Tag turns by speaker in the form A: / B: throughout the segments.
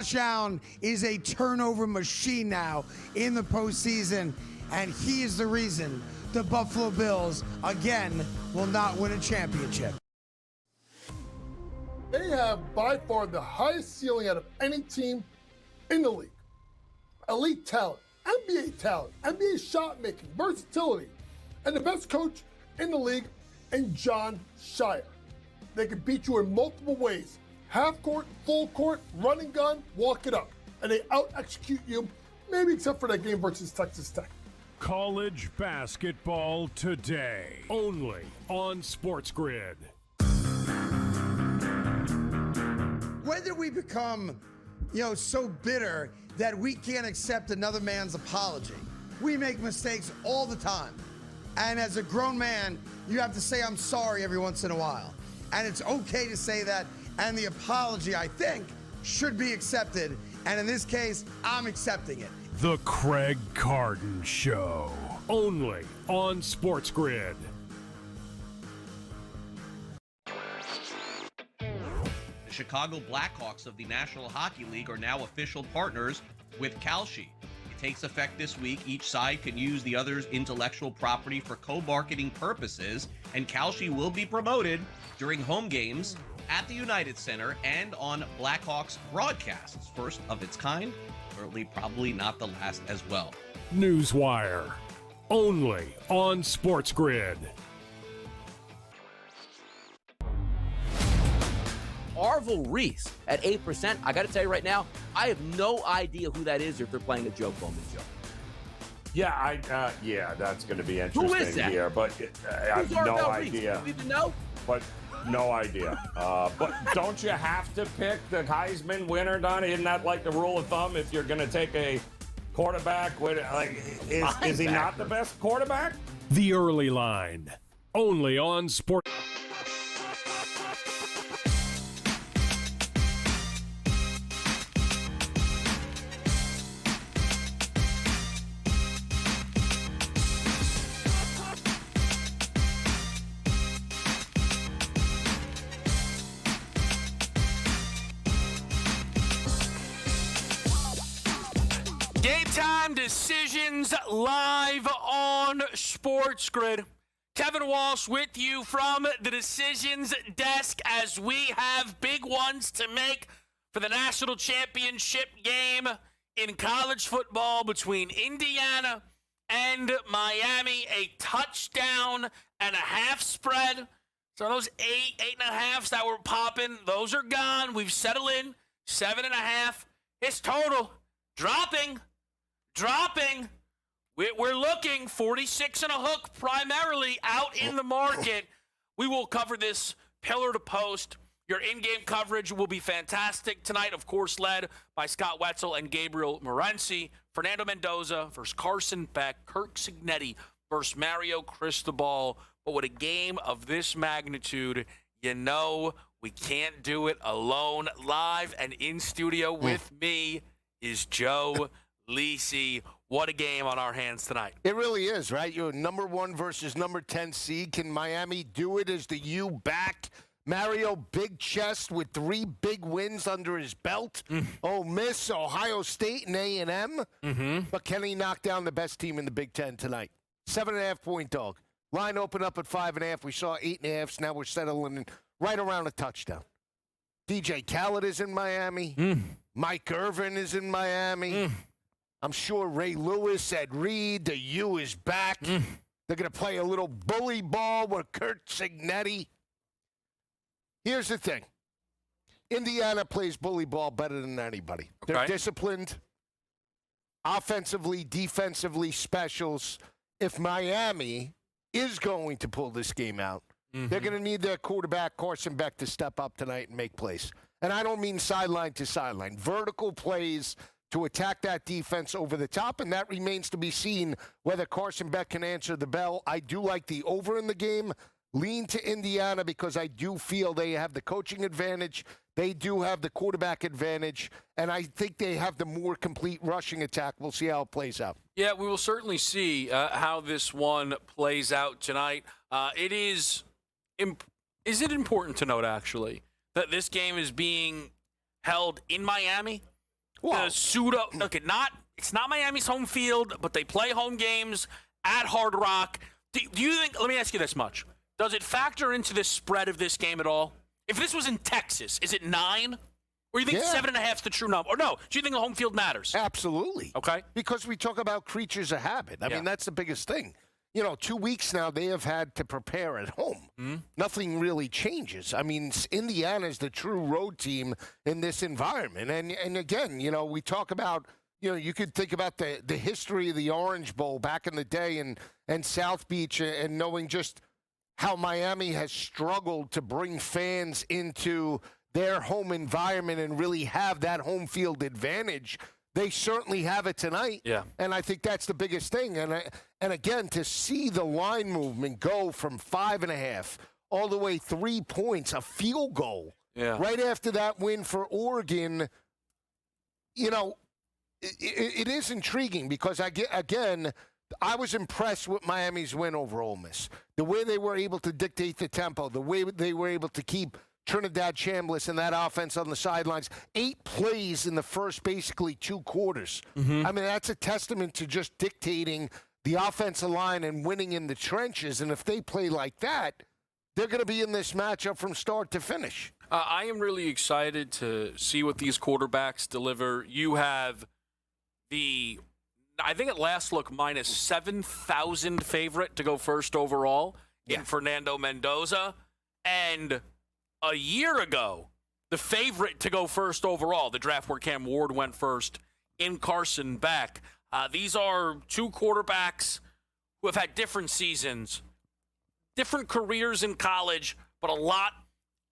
A: Josh Allen is a turnover machine now in the postseason, and he is the reason the Buffalo Bills, again, will not win a championship.
B: They have by far the highest ceiling out of any team in the league. Elite talent, NBA shot making, versatility, and the best coach in the league in John Shire. They can beat you in multiple ways. Half court, full court, run and gun, walk it up. And they out-execute you, maybe except for that game versus Texas Tech.
C: College basketball today, only on SportsGrid.
A: When did we become, so bitter that we can't accept another man's apology? We make mistakes all the time. And as a grown man, you have to say, I'm sorry every once in a while. And it's okay to say that. And the apology, I think, should be accepted. And in this case, I'm accepting it.
C: The Craig Carton Show, only on SportsGrid.
D: The Chicago Blackhawks of the National Hockey League are now official partners with Kalshi. It takes effect this week. Each side can use the other's intellectual property for co-marketing purposes, and Kalshi will be promoted during home games at the United Center and on Blackhawks broadcasts. First of its kind, certainly probably not the last as well.
C: Newswire, only on SportsGrid.
E: Arvel Reese at 8%. I got to tell you right now, I have no idea who that is or if they're playing a joke on this show.
F: Yeah, that's going to be interesting
E: Who is that?
F: here, but I have no idea.
E: Do you even know?
F: But no idea. But don't you have to pick the Heisman winner, Don? Isn't that like the rule of thumb if you're going to take a quarterback? Is he not the best quarterback?
C: The Early Line, only on Sport.
G: GameTime decisions live on SportsGrid. Kevin Walsh with you from the decisions desk as we have big ones to make for the national championship game in college football between Indiana and Miami. A touchdown and a half spread. So those eight and a halves that were popping, those are gone. We've settled in 7.5. It's total dropping. We're looking 46 and a hook primarily out in the market. We will cover this pillar to post. Your in-game coverage will be fantastic tonight, of course, led by Scott Wetzel and Gabriel Morency. Fernando Mendoza versus Carson Beck. Kirk Cignetti versus Mario Cristobal. But with a game of this magnitude, we can't do it alone. Live and in studio with me is Joe Lisi. What a game on our hands tonight.
H: It really is, right? You're number 1 versus number 10 seed. Can Miami do it as the U back? Mario, big chest with 3 big wins under his belt. Ole Miss, Ohio State, and A&M. But can he knock down the best team in the Big Ten tonight? 7.5-point dog. Line opened up at 5.5. We saw 8.5. So now we're settling right around a touchdown. DJ Khaled is in Miami. Mike Irvin is in Miami. I'm sure Ray Lewis, Ed Reed, the U is back. They're going to play a little bully ball with Kurt Cignetti. Here's the thing. Indiana plays bully ball better than anybody. Okay. They're disciplined. Offensively, defensively, specials. If Miami is going to pull this game out, they're going to need their quarterback, Carson Beck, to step up tonight and make plays. And I don't mean sideline to sideline. Vertical plays to attack that defense over the top, and that remains to be seen whether Carson Beck can answer the bell. I do like the over in the game. Lean to Indiana because I do feel they have the coaching advantage. They do have the quarterback advantage, and I think they have the more complete rushing attack. We'll see how it plays out.
G: Yeah, we will certainly see how this one plays out tonight. Is it important to note, actually, that this game is being held in Miami
E: Wow.
G: The pseudo. Look, it's not Miami's home field, but they play home games at Hard Rock. Do you think? Let me ask you this much: does it factor into the spread of this game at all? If this was in Texas, is it 9? Or you think 7.5 is the true number? Or no? Do you think the home field matters?
H: Absolutely.
G: Okay.
H: Because we talk about creatures of habit. I mean, that's the biggest thing. 2 weeks now they have had to prepare at home. Nothing really changes. I mean, Indiana is the true road team in this environment. And again, we talk about, you could think about the history of the Orange Bowl back in the day and South Beach and knowing just how Miami has struggled to bring fans into their home environment and really have that home field advantage. They certainly have it tonight.
G: Yeah.
H: And I think that's the biggest thing. And again, to see the line movement go from 5.5 all the way 3 points, a field goal, right after that win for Oregon, it is intriguing because, I was impressed with Miami's win over Ole Miss. The way they were able to dictate the tempo, the way they were able to keep Trinidad Chambliss and that offense on the sidelines. 8 plays in the first basically 2 quarters. I mean, that's a testament to just dictating the offensive line and winning in the trenches. And if they play like that, they're going to be in this matchup from start to finish.
G: I am really excited to see what these quarterbacks deliver. You have I think at last look, minus 7,000 favorite to go first overall in Fernando Mendoza. And a year ago, the favorite to go first overall, the draft where Cam Ward went first, in Carson Beck. These are 2 quarterbacks who have had different seasons, different careers in college, but a lot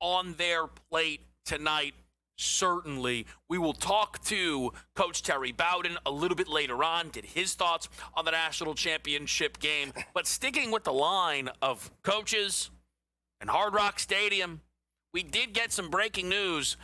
G: on their plate tonight. Certainly. We will talk to Coach Terry Bowden a little bit later on, get his thoughts on the national championship game. But sticking with the line of coaches and Hard Rock Stadium, we did get some breaking news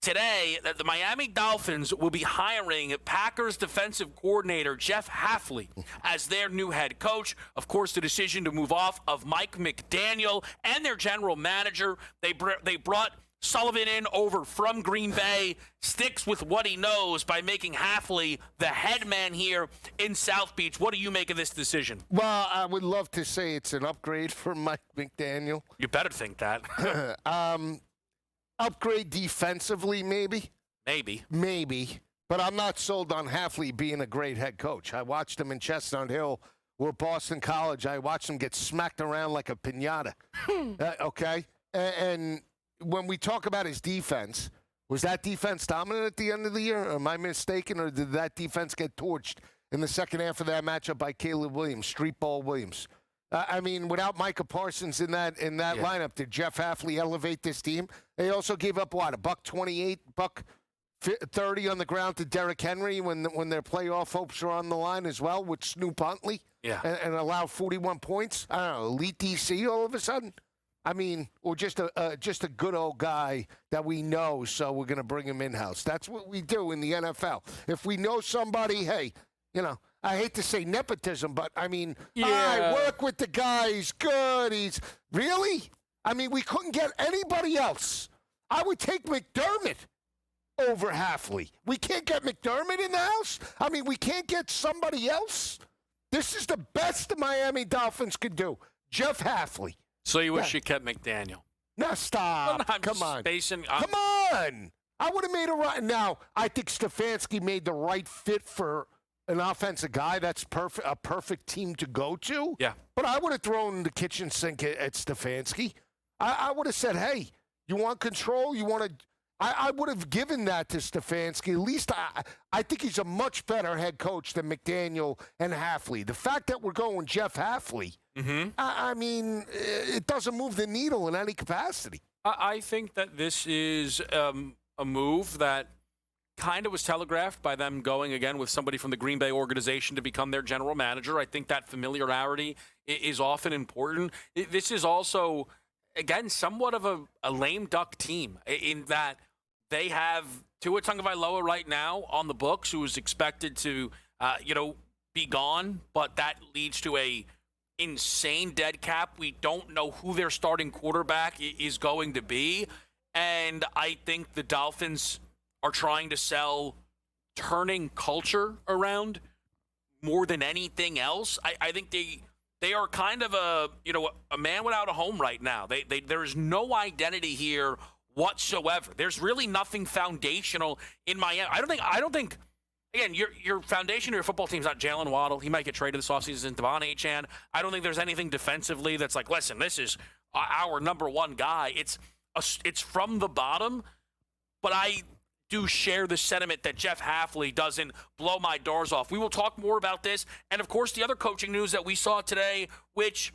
G: today that the Miami Dolphins will be hiring Packers defensive coordinator Jeff Hafley as their new head coach. Of course, the decision to move off of Mike McDaniel and their general manager. They brought Sullivan in over from Green Bay, sticks with what he knows by making Hafley the head man here in South Beach. What do you make of this decision?
H: Well, I would love to say it's an upgrade for Mike McDaniel.
G: You better think that.
H: Upgrade defensively, maybe. Maybe. But I'm not sold on Hafley being a great head coach. I watched him in Chestnut Hill or Boston College. I watched him get smacked around like a piñata. Okay? And when we talk about his defense, was that defense dominant at the end of the year? Am I mistaken, or did that defense get torched in the second half of that matchup by Caleb Williams, Street Ball Williams? I mean, without Micah Parsons in that lineup, did Jeff Hafley elevate this team? They also gave up, what, $128, $130 on the ground to Derrick Henry when their playoff hopes are on the line as well with Snoop Huntley and allowed 41 points? I don't know, elite DC all of a sudden? I mean, or just a good old guy that we know, so we're going to bring him in-house. That's what we do in the NFL. If we know somebody, hey, I hate to say nepotism, but, I mean, I work with the guy. He's good. Really? I mean, we couldn't get anybody else. I would take McDermott over Hafley. We can't get McDermott in the house? I mean, we can't get somebody else? This is the best the Miami Dolphins could do. Jeff Hafley.
G: So you wish you kept McDaniel?
H: Now stop.
G: I'm
H: Come on.
G: Come
H: on. I would have made a right. Now, I think Stefanski made the right fit for an offensive guy. That's perfect. A perfect team to go to.
G: Yeah.
H: But I would have thrown the kitchen sink at Stefanski. I would have said, hey, you want control? You want to I would have given that to Stefanski. At least I think he's a much better head coach than McDaniel and Hafley. The fact that we're going Jeff Hafley, I mean, it doesn't move the needle in any capacity.
G: I think that this is a move that kind of was telegraphed by them going again with somebody from the Green Bay organization to become their general manager. I think that familiarity is often important. This is also, again, somewhat of a lame duck team in that they have Tua Tagovailoa right now on the books, who is expected to, be gone, but that leads to a insane dead cap. We don't know who their starting quarterback is going to be, and I think the Dolphins are trying to sell turning culture around more than anything else. I think they are kind of a man without a home right now. There is no identity here whatsoever. There's really nothing foundational in Miami. I don't think. Again, your foundation of your football team is not Jalen Waddle. He might get traded this offseason. Devon Achane. I don't think there's anything defensively that's like, listen, this is our number one guy. It's from the bottom, but I do share the sentiment that Jeff Hafley doesn't blow my doors off. We will talk more about this. And, of course, the other coaching news that we saw today, which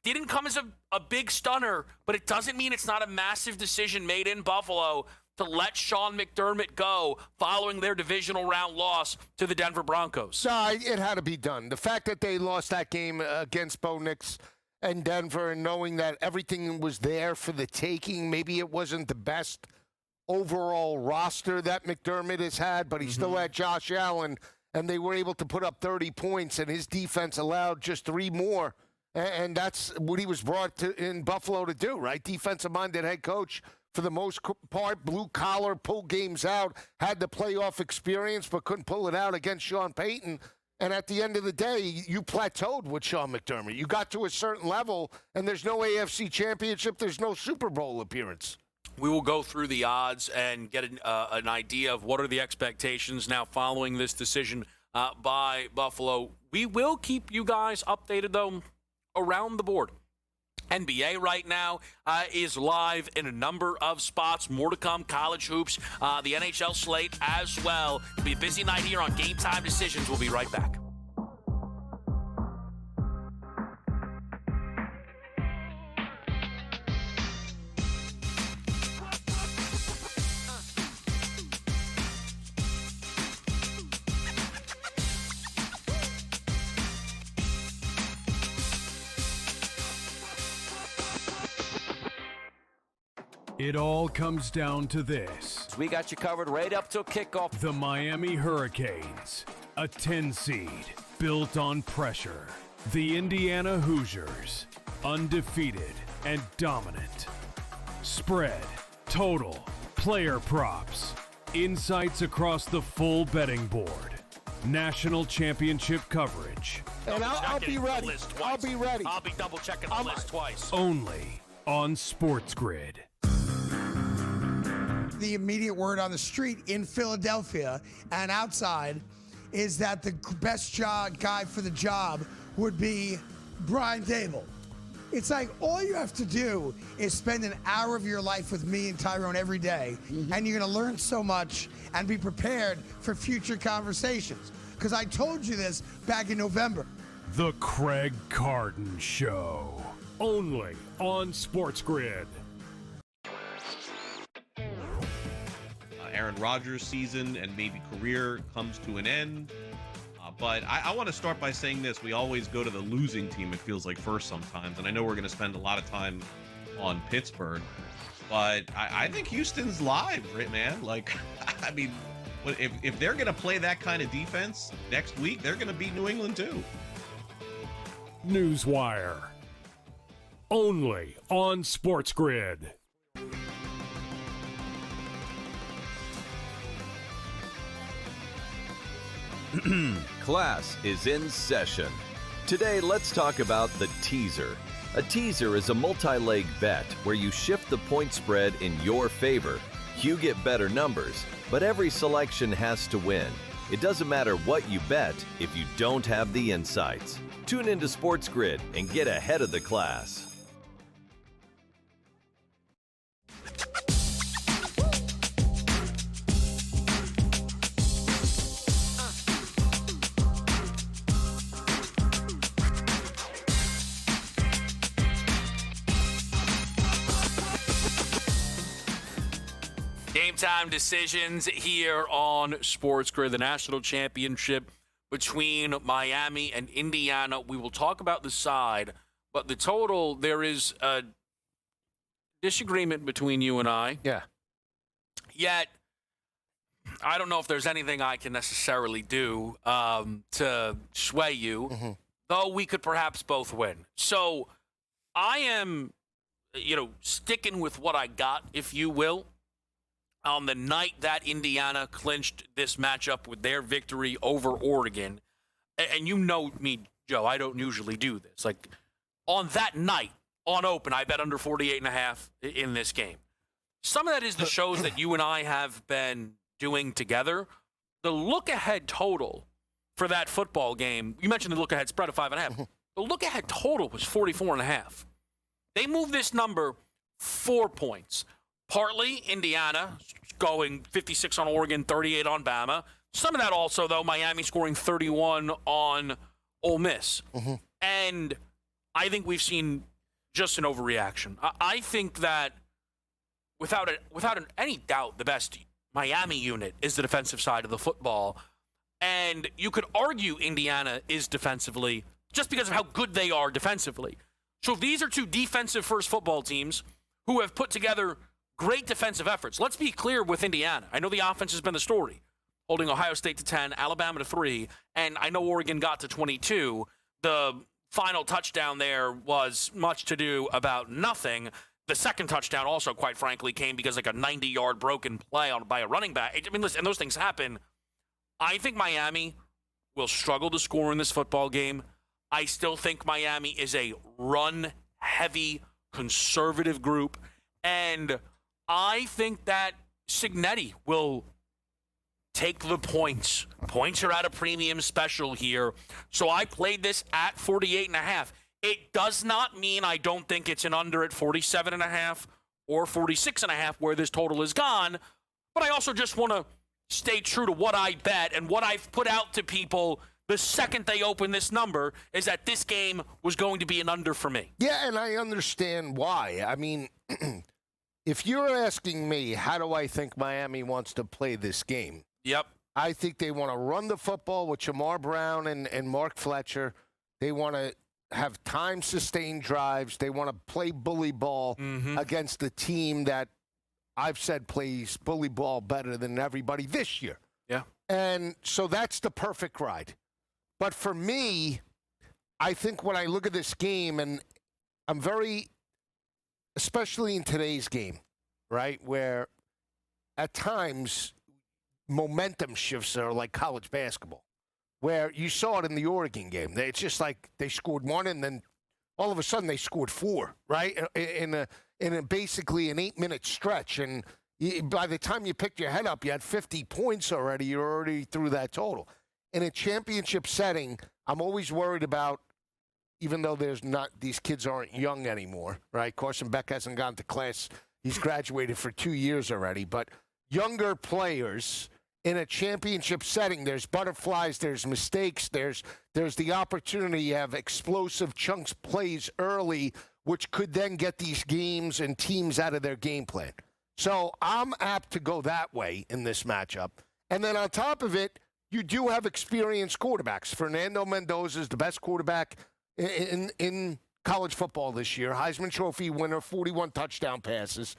G: didn't come as a big stunner, but it doesn't mean it's not a massive decision made in Buffalo to let Sean McDermott go following their divisional round loss to the Denver Broncos.
H: No, it had to be done. The fact that they lost that game against Bo Nix and Denver, and knowing that everything was there for the taking, maybe it wasn't the best overall roster that McDermott has had, but he still had Josh Allen, and they were able to put up 30 points, and his defense allowed just 3 more. And that's what he was brought to in Buffalo to do, right? Defensive-minded head coach. For the most part, blue-collar, pull games out, had the playoff experience, but couldn't pull it out against Sean Payton. And at the end of the day, you plateaued with Sean McDermott. You got to a certain level, and there's no AFC championship. There's no Super Bowl appearance.
G: We will go through the odds and get an idea of what are the expectations now following this decision by Buffalo. We will keep you guys updated, though, around the board. NBA right now is live in a number of spots. More to come. College hoops, the NHL slate as well. It'll be a busy night here on Game Time Decisions. We'll be right back.
C: It all comes down to this.
E: We got you covered right up till kickoff.
C: The Miami Hurricanes, a 10 seed built on pressure. The Indiana Hoosiers, undefeated and dominant. Spread, total, player props, insights across the full betting board. National championship coverage.
H: And I'll be ready. I'll be ready.
G: I'll be double checking the list twice.
C: Only on SportsGrid.
A: The immediate word on the street in Philadelphia and outside is that the best guy for the job would be Brian Dable. It's like all you have to do is spend an hour of your life with me and Tyrone every day, and you're going to learn so much and be prepared for future conversations. Because I told you this back in November.
C: The Craig Carden Show. Only on SportsGrid.
D: Aaron Rodgers' season and maybe career comes to an end. But I want to start by saying this. We always go to the losing team, it feels like, first sometimes. And I know we're going to spend a lot of time on Pittsburgh. But I think Houston's live, right, man? Like, I mean, if they're going to play that kind of defense next week, they're going to beat New England too.
C: Newswire. Only on SportsGrid.
I: Class is in session. Today, let's talk about the teaser. A teaser is a multi-leg bet where you shift the point spread in your favor. You get better numbers, but every selection has to win. It doesn't matter what you bet if you don't have the insights. Tune into SportsGrid and get ahead of the class.
G: Game time decisions here on SportsGrid, the national championship between Miami and Indiana. We will talk about the side, but the total, there is a disagreement between you and I.
H: Yeah.
G: Yet, I don't know if there's anything I can necessarily do to sway you, though we could perhaps both win. So I am, sticking with what I got, if you will. on the night that Indiana clinched this matchup with their victory over Oregon. And you know me, Joe, I don't usually do this. Like, on that night, on open, I bet under 48.5 in this game. Some of that is the shows that you and I have been doing together. The look-ahead total for that football game, you mentioned the look-ahead spread of 5.5. The look-ahead total was 44.5. They moved this number 4 points. Partly Indiana going 56 on Oregon, 38 on Bama. Some of that also, though, Miami scoring 31 on Ole Miss. And I think we've seen just an overreaction. I think that without any doubt, the best Miami unit is the defensive side of the football. And you could argue Indiana is defensively just because of how good they are defensively. So if these are two defensive-first football teams who have put together great defensive efforts, let's be clear with Indiana. I know the offense has been the story, holding Ohio State to 10, Alabama to 3, and I know Oregon got to 22. The final touchdown there was much to do about nothing. The second touchdown also, quite frankly, came because like a 90-yard broken play by a running back. I mean, listen, and those things happen. I think Miami will struggle to score in this football game. I still think Miami is a run-heavy, conservative group. And I think that Cignetti will take the points. Points are at a premium special here. So I played this at 48.5. It does not mean I don't think it's an under at 47.5 or 46.5 where this total is gone. But I also just want to stay true to what I bet and what I've put out to people the second they open this number is that this game was going to be an under for me.
H: Yeah, and I understand why. I mean, if you're asking me, how do I think Miami wants to play this game?
G: Yep.
H: I think they want to run the football with Jamar Brown and Mark Fletcher. They want to have time-sustained drives. They want to play bully ball against the team that I've said plays bully ball better than everybody this year.
G: Yeah.
H: And so that's the perfect ride. But for me, I think when I look at this game, and I'm very, especially in today's game, right, where at times momentum shifts are like college basketball, where you saw it in the Oregon game. It's just like they scored one and then all of a sudden they scored four, right, in a basically an 8-minute stretch. And by the time you picked your head up, you had 50 points already. You're already through that total. In a championship setting, I'm always worried about, even though these kids aren't young anymore, right? Carson Beck hasn't gone to class. He's graduated for 2 years already. But younger players in a championship setting, there's butterflies, there's mistakes, there's the opportunity to have explosive chunks plays early, which could then get these games and teams out of their game plan. So I'm apt to go that way in this matchup. And then on top of it, you do have experienced quarterbacks. Fernando Mendoza is the best quarterback in college football this year. Heisman Trophy winner, 41 touchdown passes.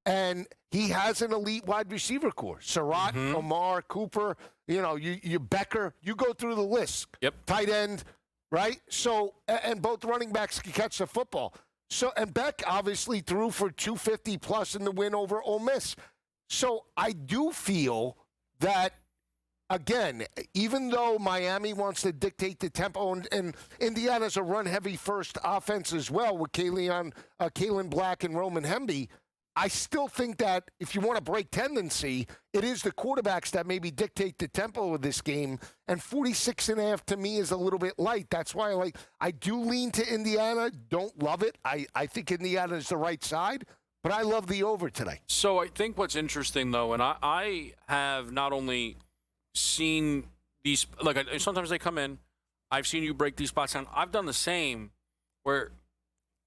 H: And he has an elite wide receiver core. Surratt, Omar, Cooper, you Becker. You go through the list.
G: Yep.
H: Tight end, right? So, and both running backs can catch the football. So, and Beck obviously threw for 250 plus in the win over Ole Miss. So I do feel that, again, even though Miami wants to dictate the tempo, and Indiana's a run-heavy first offense as well with Kalen Black and Roman Hemby, I still think that if you want to break tendency, it is the quarterbacks that maybe dictate the tempo of this game. And 46.5 to me is a little bit light. That's why I do lean to Indiana. Don't love it. I think Indiana is the right side, but I love the over today.
G: So I think what's interesting, though, and I have not only seen these, sometimes they come in, I've seen you break these spots down. I've done the same where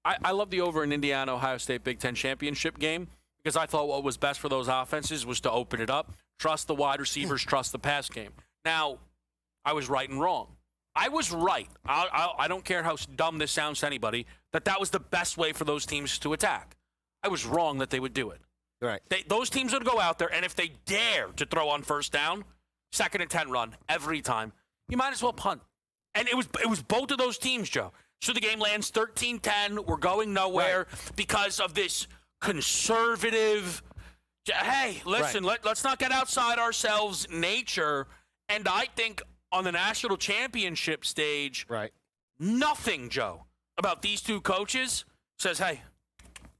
G: I love the over in Indiana, Ohio State Big Ten championship game because I thought what was best for those offenses was to open it up, trust the wide receivers, trust the pass game. Now, I was right and wrong. I was right. I don't care how dumb this sounds to anybody, that was the best way for those teams to attack. I was wrong that they would do it.
H: Right.
G: Those teams would go out there, and if they dare to throw on first down, 2nd and 10 run every time, you might as well punt. And it was both of those teams, Joe. So the game lands 13-10. We're going nowhere because of this conservative, Hey, listen, let's not get outside ourselves' nature. And I think on the national championship stage, nothing, Joe, about these two coaches says, hey,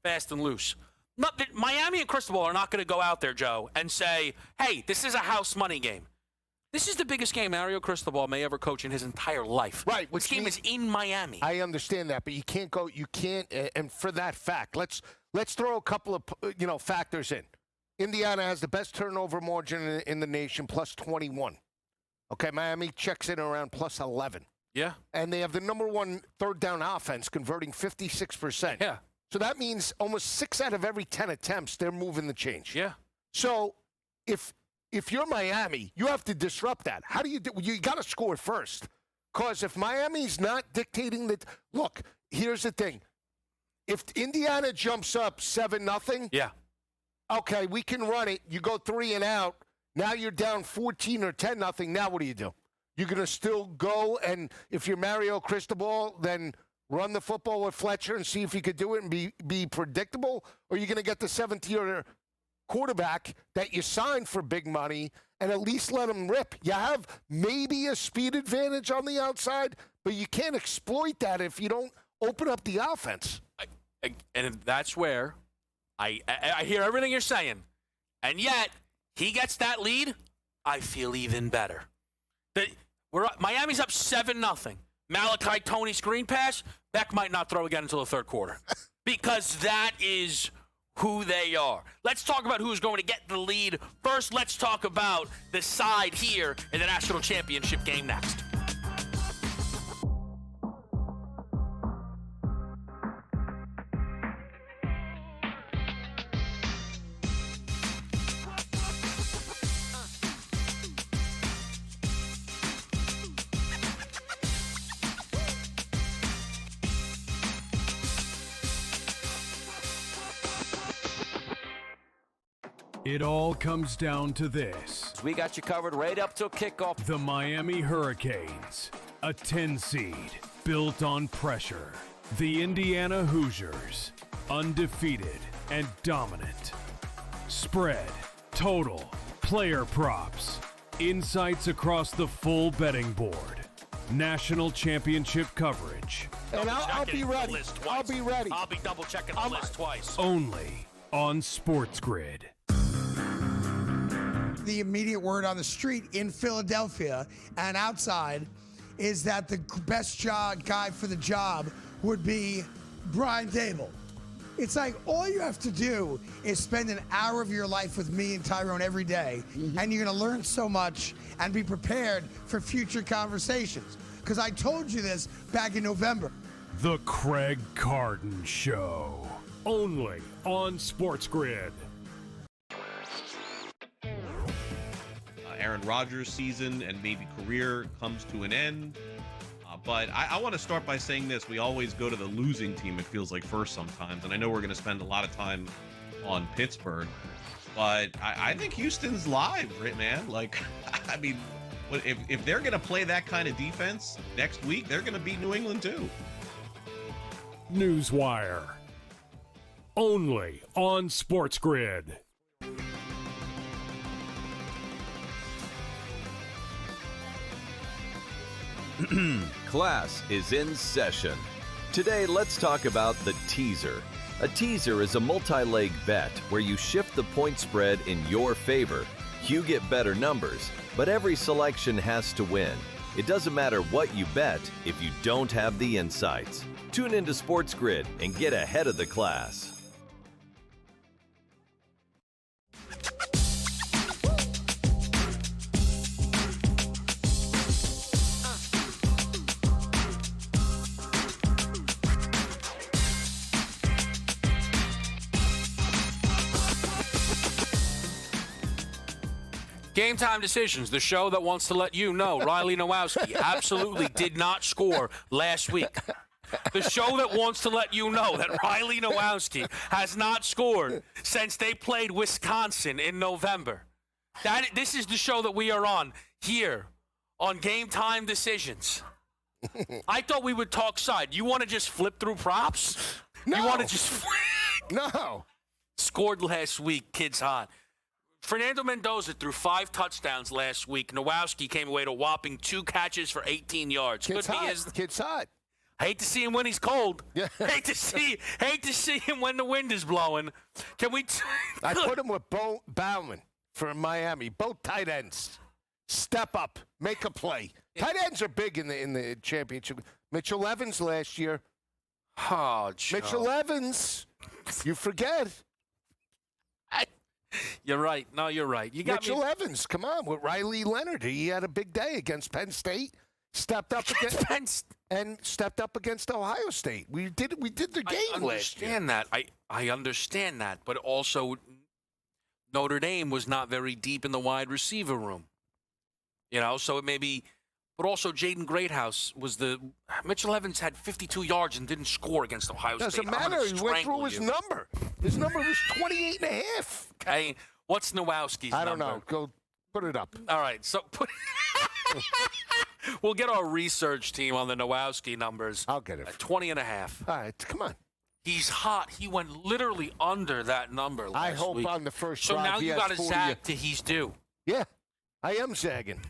G: fast and loose. Miami and Cristobal are not going to go out there, Joe, and say, hey, this is a house money game. This is the biggest game Mario Cristobal may ever coach in his entire life.
H: Right.
G: This game is in Miami.
H: I understand that, but you can't, and for that fact, let's throw a couple of, factors in. Indiana has the best turnover margin in the nation, plus 21. Okay, Miami checks in around plus 11.
G: Yeah.
H: And they have the number one third down offense, converting 56%.
G: Yeah.
H: So that means almost 6 out of every 10 attempts, they're moving the change.
G: Yeah.
H: So if you're Miami, you have to disrupt that. How do you do? You got to score first. Because if Miami's not dictating that, look, here's the thing. If Indiana jumps up 7-0,
G: yeah,
H: okay, we can run it. You go 3 and out. Now you're down 14 or 10-0. Now what do? You're going to still go, and if you're Mario Cristobal, then run the football with Fletcher and see if you could do it and be predictable? Or are you going to get the 7th-year quarterback that you signed for big money and at least let him rip? You have maybe a speed advantage on the outside, but you can't exploit that if you don't open up the offense.
G: And that's where I hear everything you're saying. And yet, he gets that lead, I feel even better. Miami's up 7-0. Malachi Tony screen pass, Beck might not throw again until the third quarter. Because that is who they are. Let's talk about who's going to get the lead. First, let's talk about the side here in the national championship game next.
C: It all comes down to this.
E: We got you covered right up till kickoff.
C: The Miami Hurricanes, a 10 seed built on pressure. The Indiana Hoosiers, undefeated and dominant. Spread, total, player props, insights across the full betting board. National championship coverage.
H: And I'll be ready. I'll be ready.
G: I'll be double checking the list twice.
C: Only on SportsGrid.
A: The immediate word on the street in Philadelphia and outside is that the best guy for the job would be Brian Dable. It's like all you have to do is spend an hour of your life with me and Tyrone every day, and you're going to learn so much and be prepared for future conversations. Because I told you this back in November.
C: The Craig Carden Show. Only on SportsGrid.
D: Aaron Rodgers' season and maybe career comes to an end. But I want to start by saying this. We always go to the losing team, it feels like, first sometimes. And I know we're going to spend a lot of time on Pittsburgh. But I think Houston's live, right, man? Like, I mean, if they're going to play that kind of defense next week, they're going to beat New England too.
C: Newswire. Only on SportsGrid.
I: Class is in session. Today, let's talk about the teaser. A teaser is a multi-leg bet where you shift the point spread in your favor. You get better numbers, but every selection has to win. It doesn't matter what you bet if you don't have the insights. Tune into SportsGrid and get ahead of the class.
G: Game Time Decisions, the show that wants to let you know Riley Nowowski absolutely did not score last week. The show that wants to let you know that Riley Nowowski has not scored since they played Wisconsin in November. This is the show that we are on here on Game Time Decisions. I thought we would talk side. You want to just flip through props?
H: No.
G: You want to just
H: No.
G: scored last week. Kid's hot. Fernando Mendoza threw 5 touchdowns last week. Nowowski came away to a whopping 2 catches for 18 yards.
H: Kid's hot.
G: I hate to see him when he's cold.
H: Yeah.
G: hate to see him when the wind is blowing. Can we?
H: I put him with Bo Bauman for Miami. Both tight ends. Step up, make a play. Tight ends are big in the championship. Mitchell Evans last year.
G: Oh, Joe.
H: Mitchell Evans. You forget.
G: You're right. No, you're right. You got
H: Mitchell Evans. Come on, with Riley Leonard. He had a big day against Penn State. Stepped up against Ohio State. We did the game last year.
G: I understand that, but also Notre Dame was not very deep in the wide receiver room. So it may be, but also Jaden Greathouse Mitchell Evans had 52 yards and didn't score against Ohio State.
H: Doesn't matter. He went through his number. His number was 28 and a half.
G: Okay, what's Nowowski's number?
H: I don't know. Go put it up.
G: All right, so we'll get our research team on the Nowowski numbers.
H: I'll get it.
G: 20 and a half.
H: All right, come on.
G: He's hot. He went literally under that number last
H: I hope
G: week.
H: on the first
G: So
H: drive
G: now
H: he
G: you
H: has
G: got to
H: 40
G: zag till he's due.
H: Yeah, I am zagging.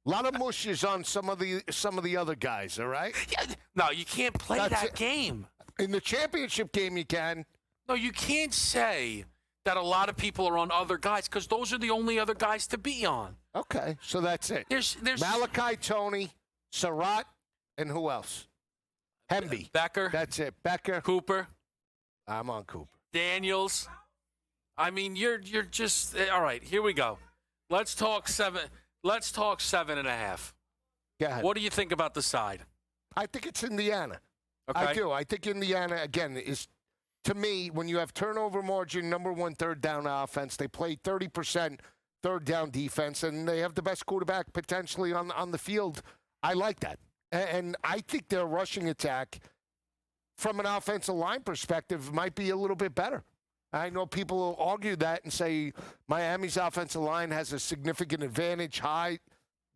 H: A lot of mushes on some of the other guys, all right?
G: Yeah, no, you can't play that game.
H: In the championship game, you can.
G: No, you can't say that a lot of people are on other guys because those are the only other guys to be on.
H: Okay, so that's it.
G: There's
H: Malachi, Tony, Surratt, and who else? Hemby.
G: Becker.
H: That's it. Becker.
G: Cooper.
H: I'm on Cooper.
G: Daniels. I mean, you're just all right. Here we go. Let's talk 7. Let's talk 7.5.
H: Go ahead.
G: What do you think about the side?
H: I think it's Indiana.
G: Okay.
H: I do. I think Indiana, again, is, to me, when you have turnover margin, number 1 third down offense, they play 30% third down defense, and they have the best quarterback potentially on the field. I like that. And I think their rushing attack, from an offensive line perspective, might be a little bit better. I know people will argue that and say Miami's offensive line has a significant advantage, height,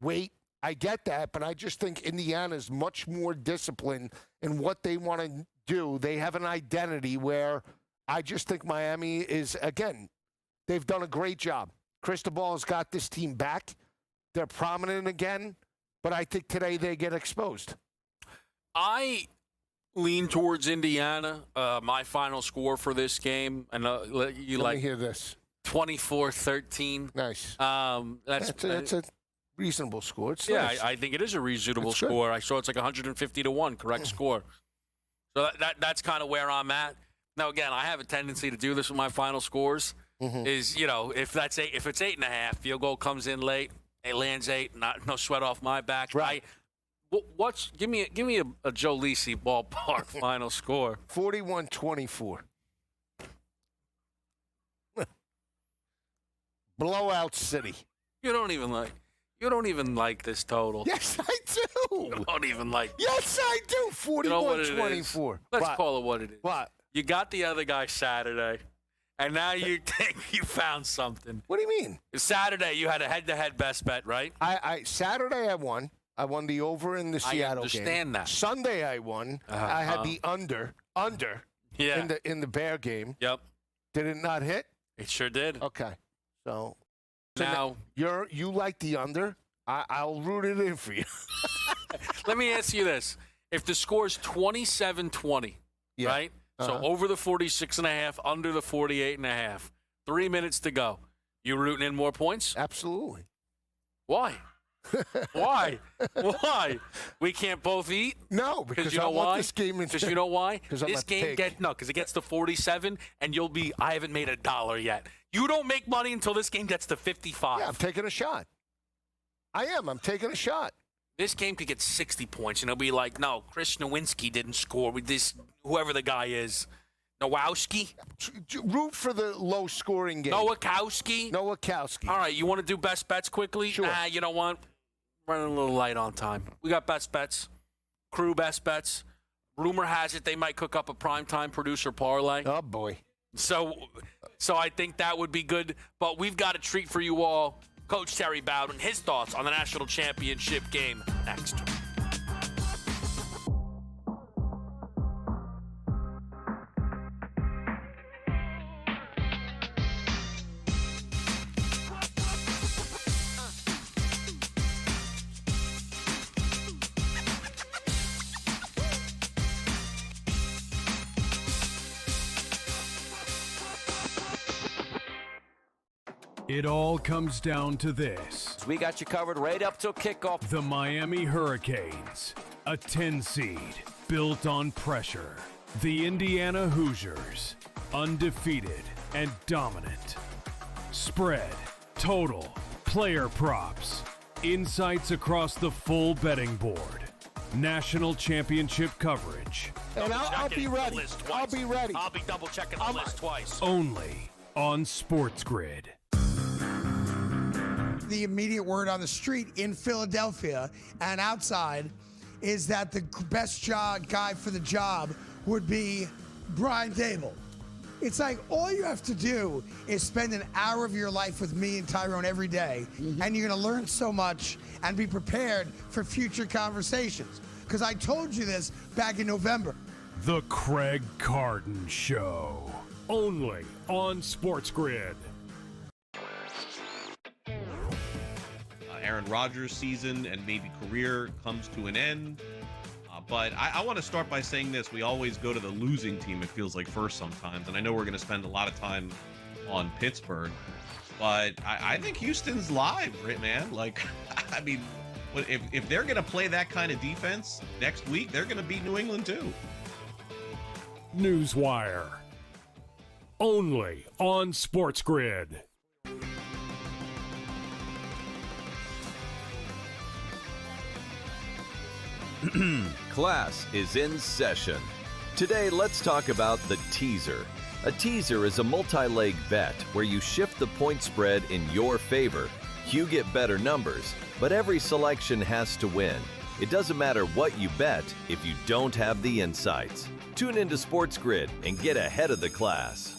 H: weight. I get that, but I just think Indiana's much more disciplined in what they want to do. They have an identity where I just think Miami is, again, they've done a great job. Cristobal's got this team back. They're prominent again, but I think today they get exposed.
G: I lean towards Indiana. My final score for this game, and
H: Let me hear this.
G: 24-13.
H: Nice.
G: That's
H: a reasonable score. It's
G: yeah,
H: nice.
G: I think it is a reasonable
H: It's good.
G: score. I saw it's like 150-1, correct score. So that's kind of where I'm at. Now, again, I have a tendency to do this with my final scores. Is if it's 8.5, field goal comes in late, it lands 8, no sweat off my back.
H: Right.
G: Give me a Joe Lisi ballpark final score.
H: 41-24. Blowout city.
G: You don't even like this total.
H: Yes, I do.
G: You don't even like.
H: Yes, I do. 41-24.
G: Let's call it what it is.
H: What?
G: You got the other guy Saturday, and now you think you found something.
H: What do you mean?
G: Saturday, you had a head-to-head best bet, right?
H: Saturday I won. I won the over in the Seattle game.
G: I understand that.
H: Sunday I won. I had the under.
G: Yeah.
H: In the Bear game.
G: Yep.
H: Did it not hit?
G: It sure did.
H: Okay. So
G: now
H: you like the under. I'll root it in for you.
G: Let me ask you this: if the score is 27-20, right? So over the 46.5, under the 48.5, 3 minutes to go. You rooting in more points?
H: Absolutely.
G: Why? Why? Why? We can't both eat?
H: No, because
G: you know
H: I want
G: why?
H: this game.
G: Because you know why?
H: Because I'm
G: this
H: a
G: game
H: pig.
G: because it gets to 47, and you'll be. I haven't made $1 yet. You don't make money until this game gets to 55.
H: Yeah, I'm taking a shot. I am. I'm taking a shot.
G: This game could get 60 points, and it'll be like, no, Chris Nowinski didn't score with this, whoever the guy is. Nowowski?
H: Root for the low-scoring game.
G: Nowakowski?
H: Nowakowski.
G: All right, you want to do best bets quickly?
H: Sure.
G: You know what? Running a little light on time. We got best bets. Crew best bets. Rumor has it they might cook up a primetime producer parlay.
H: Oh, boy.
G: So I think that would be good. But we've got a treat for you all. Coach Terry Bowden, his thoughts on the national championship game next.
C: It all comes down to this.
E: We got you covered right up till kickoff.
C: The Miami Hurricanes, a 10 seed built on pressure. The Indiana Hoosiers, undefeated and dominant. Spread, total, player props, insights across the full betting board. National championship coverage.
H: And I'll be ready. I'll be ready.
G: I'll be double checking the list twice.
C: Only on SportsGrid.
A: The immediate word on the street in Philadelphia and outside is that the best guy for the job would be Brian Dable. It's like all you have to do is spend an hour of your life with me and Tyrone every day, and you're going to learn so much and be prepared for future conversations. Because I told you this back in November.
C: The Craig Carton Show. Only on SportsGrid.
D: Aaron Rodgers' season and maybe career comes to an end. But I want to start by saying this. We always go to the losing team, it feels like, first sometimes. And I know we're going to spend a lot of time on Pittsburgh. But I think Houston's live, right, man? Like, I mean, if they're going to play that kind of defense next week, they're going to beat New England too.
C: Newswire. Only on SportsGrid.
I: Class is in session. Today, let's talk about the teaser. A teaser is a multi-leg bet where you shift the point spread in your favor. You get better numbers, but every selection has to win. It doesn't matter what you bet if you don't have the insights. Tune into SportsGrid and get ahead of the class.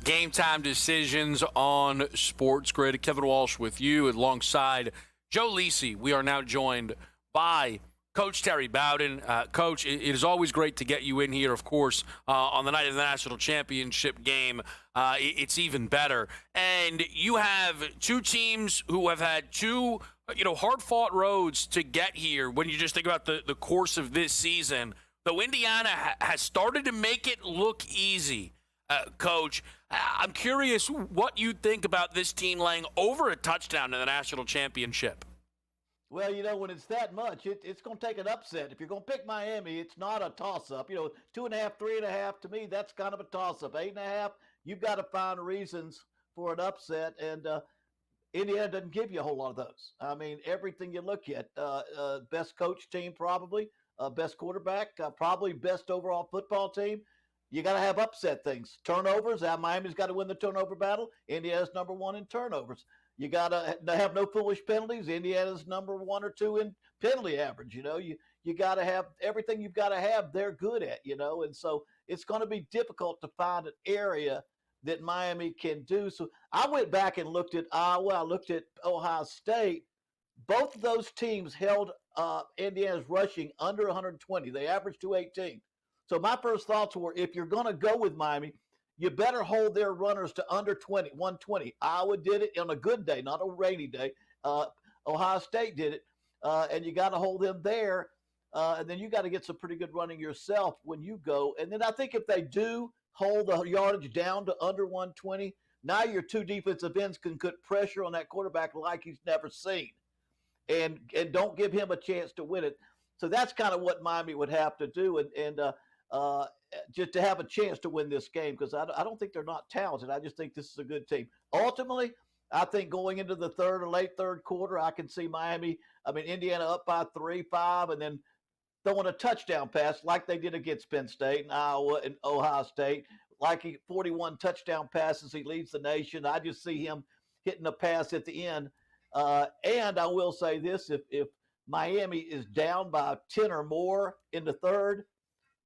G: Game time decisions on SportsGrid. Kevin Walsh with you alongside Joe Lisi. We are now joined by Coach Terry Bowden. Coach, it is always great to get you in here, of course, on the night of the national championship game. It's even better. And you have two teams who have had two, hard-fought roads to get here when you just think about the course of this season. Though Indiana has started to make it look easy. Coach, I'm curious what you think about this team laying over a touchdown in the national championship.
J: Well, when it's that much, it's going to take an upset. If you're going to pick Miami, it's not a toss-up. 2.5, 3.5, to me, that's kind of a toss-up. 8.5, you've got to find reasons for an upset, and Indiana doesn't give you a whole lot of those. I mean, everything you look at, best coach team probably, best quarterback, probably best overall football team. You got to have upset things. Turnovers, Miami's got to win the turnover battle. Indiana's number one in turnovers. You got to have no foolish penalties. Indiana's number 1 or 2 in penalty average. You got to have everything you've got to have they're good at, and so it's going to be difficult to find an area that Miami can do. So I went back and looked at Iowa. I looked at Ohio State. Both of those teams held Indiana's rushing under 120. They averaged 218. So my first thoughts were, if you're going to go with Miami, you better hold their runners to under 120. Iowa did it on a good day, not a rainy day. Ohio State did it, and you got to hold them there. And then you got to get some pretty good running yourself when you go. And then I think if they do hold the yardage down to under 120, now your two defensive ends can put pressure on that quarterback like he's never seen, and don't give him a chance to win it. So that's kind of what Miami would have to do, and just to have a chance to win this game, because I don't think they're not talented. I just think this is a good team. Ultimately, I think going into the third or late third quarter, I can see Indiana up by 3-5, and then throwing a touchdown pass like they did against Penn State and Iowa and Ohio State, like 41 touchdown passes. He leads the nation. I just see him hitting a pass at the end. And I will say this, if Miami is down by 10 or more in the third,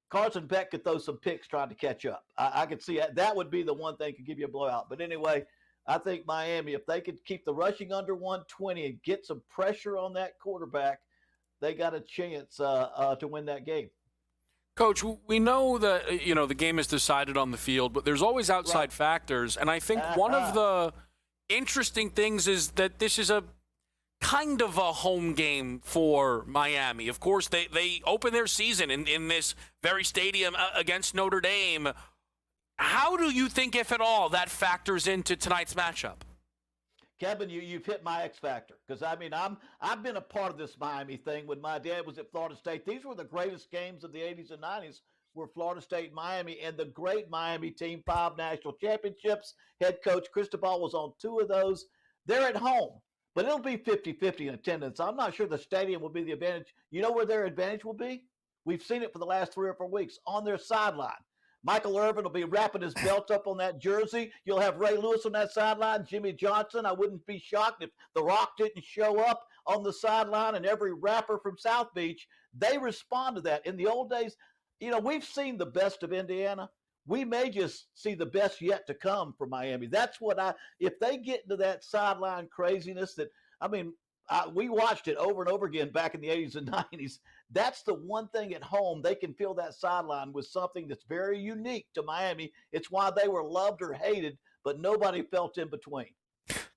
J: Carson Beck could throw some picks trying to catch up. I could see that would be the one thing that could give you a blowout. But anyway, I think Miami, if they could keep the rushing under 120 and get some pressure on that quarterback, they got a chance to win that game.
G: Coach, we know that, the game is decided on the field, but there's always outside factors. And I think one of the interesting things is that this is a kind of a home game for Miami. Of course, they open their season in this very stadium against Notre Dame. How do you think, if at all, that factors into tonight's matchup?
J: Kevin, you've hit my X factor because I've been a part of this Miami thing when my dad was at Florida State. These were the greatest games of the 80s and 90s were Florida State and Miami, and the great Miami team, 5 national championships. Head coach Cristobal was on 2 of those. They're at home, but it'll be 50-50 in attendance. I'm not sure the stadium will be the advantage. You know where their advantage will be? We've seen it for the last 3 or 4 weeks on their sideline. Michael Irvin will be wrapping his belt up on that jersey. You'll have Ray Lewis on that sideline, Jimmy Johnson. I wouldn't be shocked if The Rock didn't show up on the sideline, and every rapper from South Beach. They respond to that. In the old days, we've seen the best of Indiana. We may just see the best yet to come for Miami. That's what if they get into that sideline craziness we watched it over and over again back in the 80s and 90s. That's the one thing at home. They can fill that sideline with something that's very unique to Miami. It's why they were loved or hated, but nobody felt in between.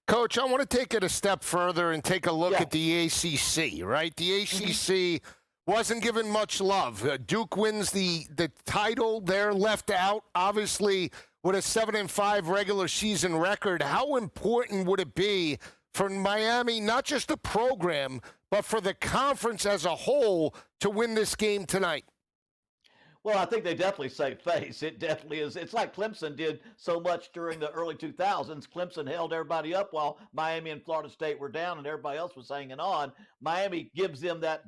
H: Coach, I want to take it a step further and take a look at the ACC, right? The ACC wasn't given much love. Duke wins the title. They're left out, obviously, with a 7-5 regular season record. How important would it be for Miami, not just the program, but for the conference as a whole to win this game tonight?
J: Well, I think they definitely save face. It definitely is. It's like Clemson did so much during the early 2000s. Clemson held everybody up while Miami and Florida State were down and everybody else was hanging on. Miami gives them that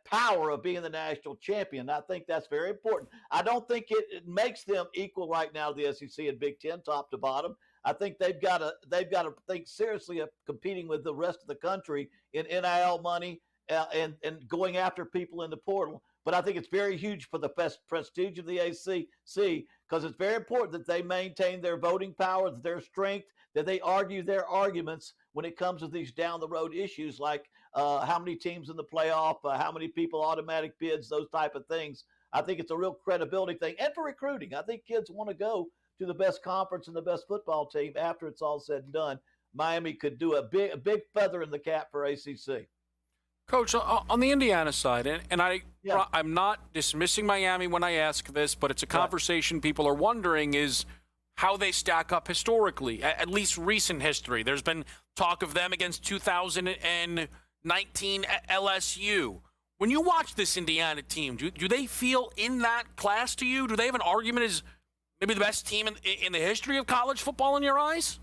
J: power of being the national champion. I think that's very important. I don't think it makes them equal right now to the SEC and Big Ten top to bottom. I think they've got to think seriously of competing with the rest of the country in NIL money and going after people in the portal. But I think it's very huge for the prestige of the ACC because it's very important that they maintain their voting power, their strength, that they argue their arguments when it comes to these down-the-road issues like how many teams in the playoff, how many people automatic bids, those type of things. I think it's a real credibility thing. And for recruiting, I think kids want to go to the best conference and the best football team after it's all said and done. Miami could do a big feather in the cap for ACC.
G: Coach, on the Indiana side, and I'm not dismissing Miami when I ask this, but it's a conversation people are wondering is how they stack up historically, at least recent history. There's been talk of them against 2019 LSU. When you watch this Indiana team, do they feel in that class to you? Do they have an argument as maybe the best team in the history of college football in your eyes?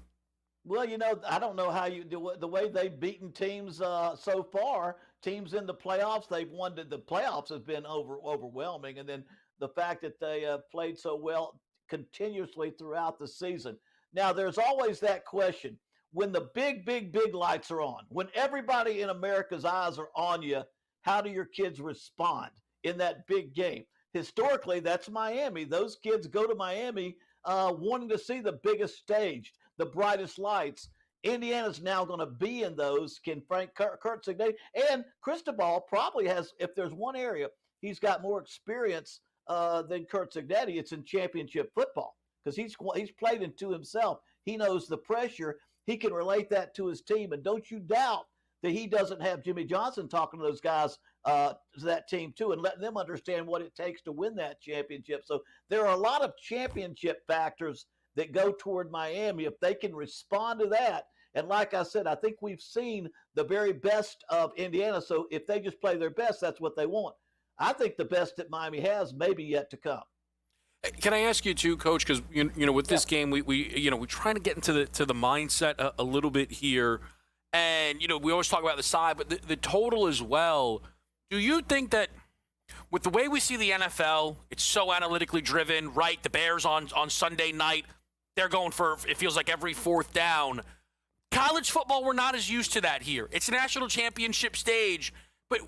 J: Well, I don't know how you do the way they've beaten teams so far. Teams in the playoffs, they've won. The playoffs has been overwhelming, and then the fact that they played so well continuously throughout the season. Now, there's always that question when the big lights are on, when everybody in America's eyes are on you. How do your kids respond in that big game? Historically, that's Miami. Those kids go to Miami wanting to see the biggest stage, the brightest lights. Indiana's now going to be in those. Can Kurt Cignetti and Cristobal probably has, if there's one area he's got more experience than Kurt Cignetti, it's in championship football because he's played into himself. He knows the pressure. He can relate that to his team, and don't you doubt that he doesn't have Jimmy Johnson talking to those guys to that team too and letting them understand what it takes to win that championship. So there are a lot of championship factors that go toward Miami if they can respond to that. And like I said, I think we've seen the very best of Indiana. So if they just play their best, that's what they want. I think the best that Miami has may be yet to come.
G: Can I ask you too, Coach? Because with this game, we're trying to get into the mindset a little bit here, and we always talk about the side, but the total as well. Do you think that with the way we see the NFL, it's so analytically driven, right? The Bears on Sunday night, they're going for, it feels like every fourth down. College football, we're not as used to that here. It's a national championship stage. But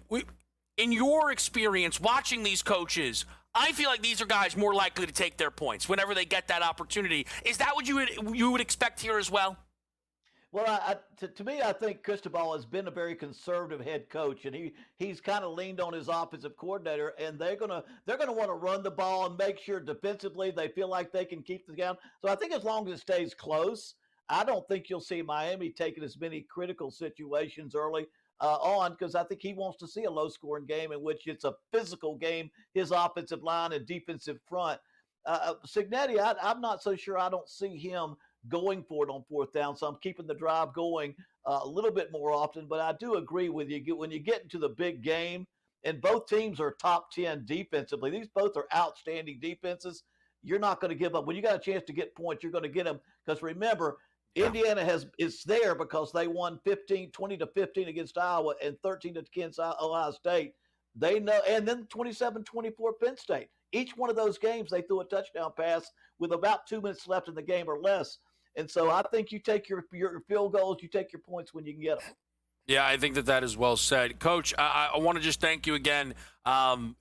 G: in your experience watching these coaches, I feel like these are guys more likely to take their points whenever they get that opportunity. Is that what you would expect here as well?
J: Well, to me, I think Cristobal has been a very conservative head coach, and he's kind of leaned on his offensive coordinator, and they're gonna want to run the ball and make sure defensively they feel like they can keep the down. So I think as long as it stays close, I don't think you'll see Miami taking as many critical situations early on, because I think he wants to see a low-scoring game in which it's a physical game, his offensive line and defensive front. Signetti, I'm not so sure. I don't see him going for it on fourth down, so I'm keeping the drive going a little bit more often. But I do agree with you. When you get into the big game, and both teams are top 10 defensively, these both are outstanding defenses, you're not going to give up. When you got a chance to get points, you're going to get them. Because remember, Indiana is there because they won 20-15 against Iowa and 13 against Ohio State. They know, and then 27-24 Penn State. Each one of those games, they threw a touchdown pass with about 2 minutes left in the game or less. And so I think you take your field goals, you take your points when you can get them.
G: Yeah, I think that is well said. Coach, I want to just thank you again.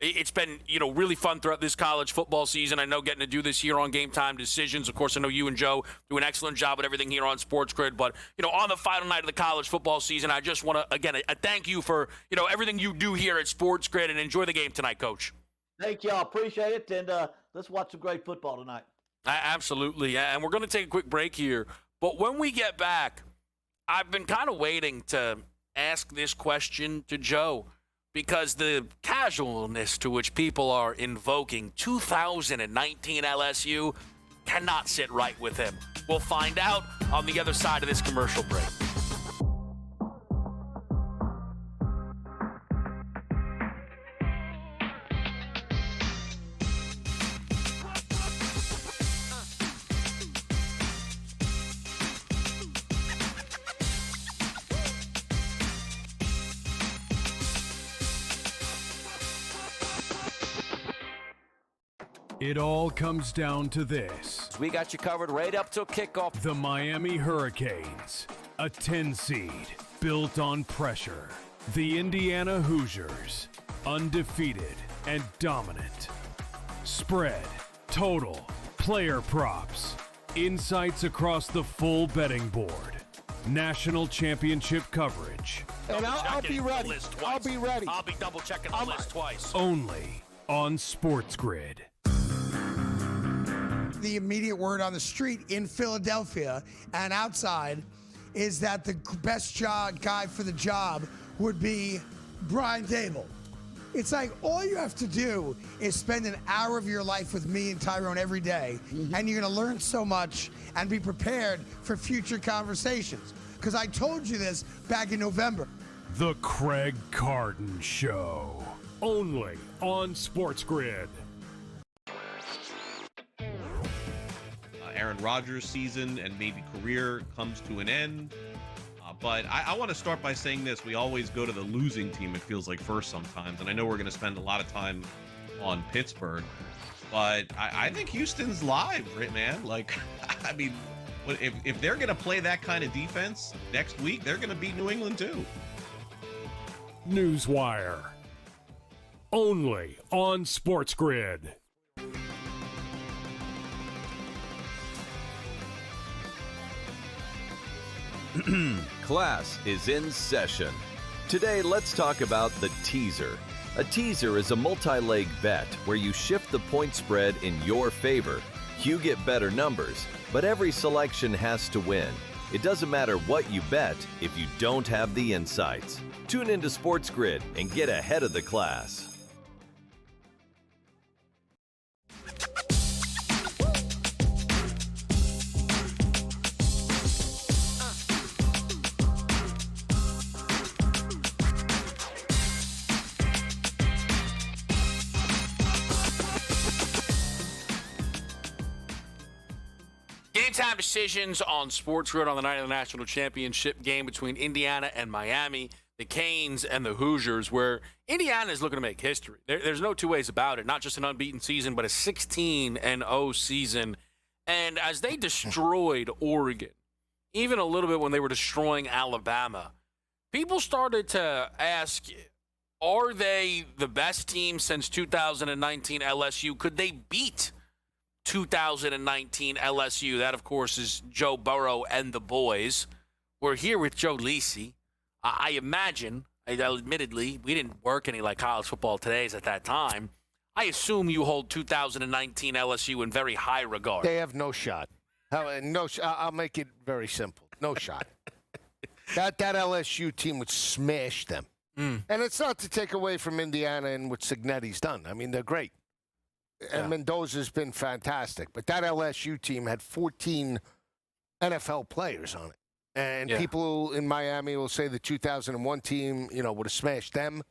G: It's been, really fun throughout this college football season. I know getting to do this here on Game Time Decisions. Of course, I know you and Joe do an excellent job with everything here on SportsGrid. But, on the final night of the college football season, I just want to, again, thank you for, everything you do here at SportsGrid, and enjoy the game tonight, Coach.
J: Thank y'all. Appreciate it. And let's watch some great football tonight.
G: Absolutely. And we're going to take a quick break here. But when we get back, I've been kind of waiting to ask this question to Joe, because the casualness to which people are invoking 2019 LSU cannot sit right with him. We'll find out on the other side of this commercial break.
C: It all comes down to this.
E: We got you covered right up till kickoff.
C: The Miami Hurricanes, a 10 seed built on pressure. The Indiana Hoosiers, undefeated and dominant. Spread, total, player props, insights across the full betting board. National championship coverage.
H: And I'll be ready. I'll be ready.
G: I'll be double checking the list twice.
C: Only on SportsGrid.
A: The immediate word on the street in Philadelphia and outside is that the best guy for the job would be Brian Dable. It's like all you have to do is spend an hour of your life with me and Tyrone every day, and you're going to learn so much and be prepared for future conversations. Because I told you this back in November.
C: The Craig Carton Show. Only on SportsGrid.
D: Aaron Rodgers' season and maybe career comes to an end. But I want to start by saying this. We always go to the losing team, it feels like, first sometimes. And I know we're going to spend a lot of time on Pittsburgh. But I think Houston's live, right, man? Like, I mean, if they're going to play that kind of defense next week, they're going to beat New England too.
C: Newswire. Only on SportsGrid.
I: Class is in session. Today, let's talk about the teaser. A teaser is a multi-leg bet where you shift the point spread in your favor. You get better numbers, but every selection has to win. It doesn't matter what you bet if you don't have the insights. Tune into SportsGrid and get ahead of the class.
G: Game-time decisions on SportsGrid on the night of the national championship game between Indiana and Miami, the Canes and the Hoosiers, where Indiana is looking to make history. There's no two ways about it. Not just an unbeaten season, but a 16-0 season. And as they destroyed Oregon, even a little bit when they were destroying Alabama, people started to ask, are they the best team since 2019 LSU? Could they beat 2019 LSU? That, of course, is Joe Burrow and the boys. we're here with Joe Lisi. I imagine, admittedly, we didn't work any like college football todays at that time. I assume you hold 2019 LSU in very high regard.
H: They have no shot. I'll make it very simple. No shot. That LSU team would smash them. And it's not to take away from Indiana and what Cignetti's done. I mean, they're great. And Mendoza's been fantastic. But that LSU team had 14 NFL players on it. And people in Miami will say the 2001 team, would have smashed them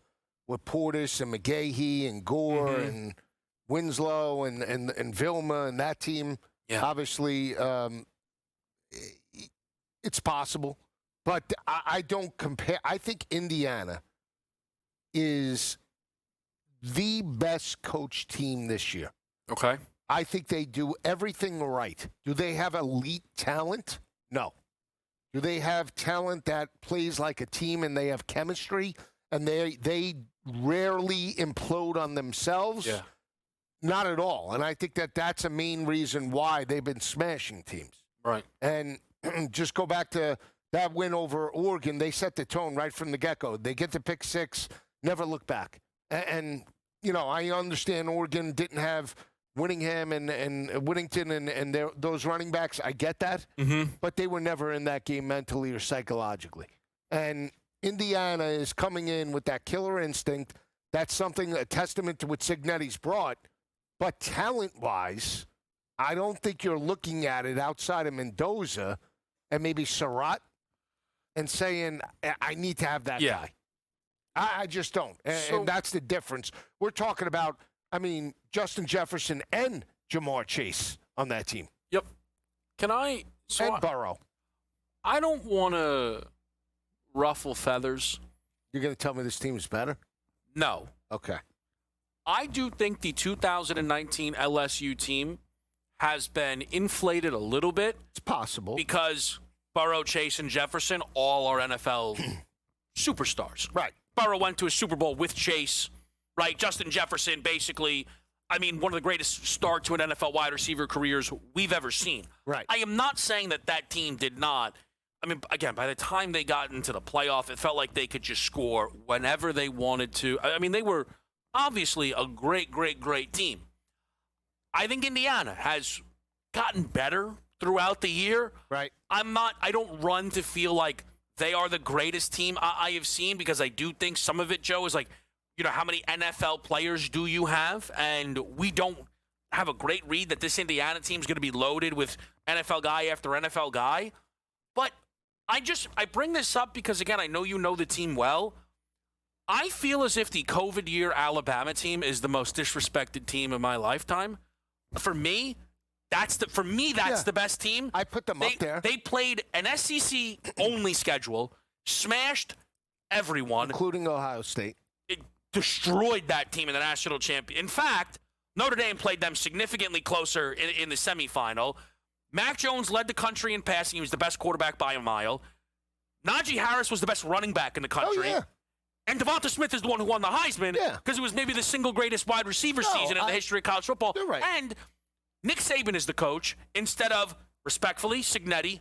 H: with Portis and McGahee and Gore and Winslow and Vilma and that team. Yeah. Obviously, it's possible. But I don't compare. I think Indiana is the best coach team this year.
G: Okay.
H: I think they do everything right. Do they have elite talent? No. Do they have talent that plays like a team and they have chemistry and they rarely implode on themselves?
G: Yeah.
H: Not at all. And I think that's a main reason why they've been smashing teams.
G: Right.
H: And just go back to that win over Oregon. They set the tone right from the get-go. They get to pick 6, never look back. And I understand Oregon didn't have Winningham and Whittington and those running backs. I get that. But they were never in that game mentally or psychologically. And Indiana is coming in with that killer instinct. That's something, a testament to what Cignetti's brought. But talent-wise, I don't think you're looking at it outside of Mendoza and maybe Surratt and saying, I need to have that guy. I just don't. And that's the difference. We're talking about, Justin Jefferson and Jamar Chase on that team.
G: Yep. And
H: Burrow.
G: I don't want to ruffle feathers.
H: You're going to tell me this team is better?
G: No.
H: Okay.
G: I do think the 2019 LSU team has been inflated a little bit.
H: It's possible.
G: Because Burrow, Chase, and Jefferson all are NFL superstars.
H: Right.
G: Burrow went to a Super Bowl with Chase, right? Justin Jefferson, basically, one of the greatest start to an NFL wide receiver careers we've ever seen.
H: Right.
G: I am not saying that team did not. Again, by the time they got into the playoff, it felt like they could just score whenever they wanted to. They were obviously a great, great, great team. I think Indiana has gotten better throughout the year.
H: Right.
G: I don't run to feel like they are the greatest team I have seen, because I do think some of it, Joe, is like, how many NFL players do you have? And we don't have a great read that this Indiana team is going to be loaded with NFL guy after NFL guy. But I bring this up because, again, I know you know the team well. I feel as if the COVID year Alabama team is the most disrespected team in my lifetime. For me, that's the best team.
H: I put them up there.
G: They played an SEC-only schedule, smashed everyone.
H: Including Ohio State.
G: It destroyed that team in the national champion. In fact, Notre Dame played them significantly closer in the semifinal. Mac Jones led the country in passing. He was the best quarterback by a mile. Najee Harris was the best running back in the country.
H: Oh, yeah.
G: And Devonta Smith is the one who won the Heisman because it was maybe the single greatest wide receiver season in the history of college football.
H: You're right.
G: And Nick Saban is the coach instead of, respectfully, Cignetti,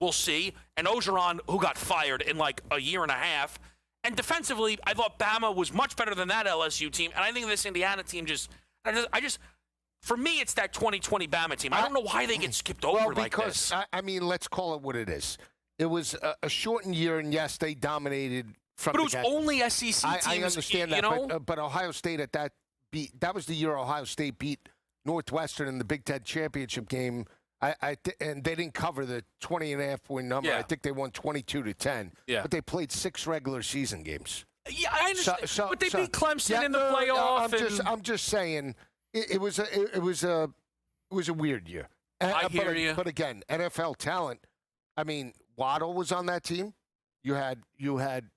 G: we'll see, and Orgeron, who got fired in like a year and a half. And defensively, I thought Bama was much better than that LSU team. And I think this Indiana team for me, it's that 2020 Bama team. I don't know why they get skipped over like this.
H: Let's call it what it is. It was a shortened year, and yes, they dominated from the
G: But it was only SEC teams.
H: I understand that, but Ohio State that was the year Ohio State beat Northwestern in the Big Ten championship game. And they didn't cover the 20.5-point number.
G: Yeah.
H: I think they won 22-10.
G: Yeah.
H: But they played 6 regular season games.
G: Yeah, I understand. But they beat Clemson in the playoff.
H: I'm just saying it was a weird year.
G: I hear you.
H: But again, NFL talent. Waddle was on that team. You had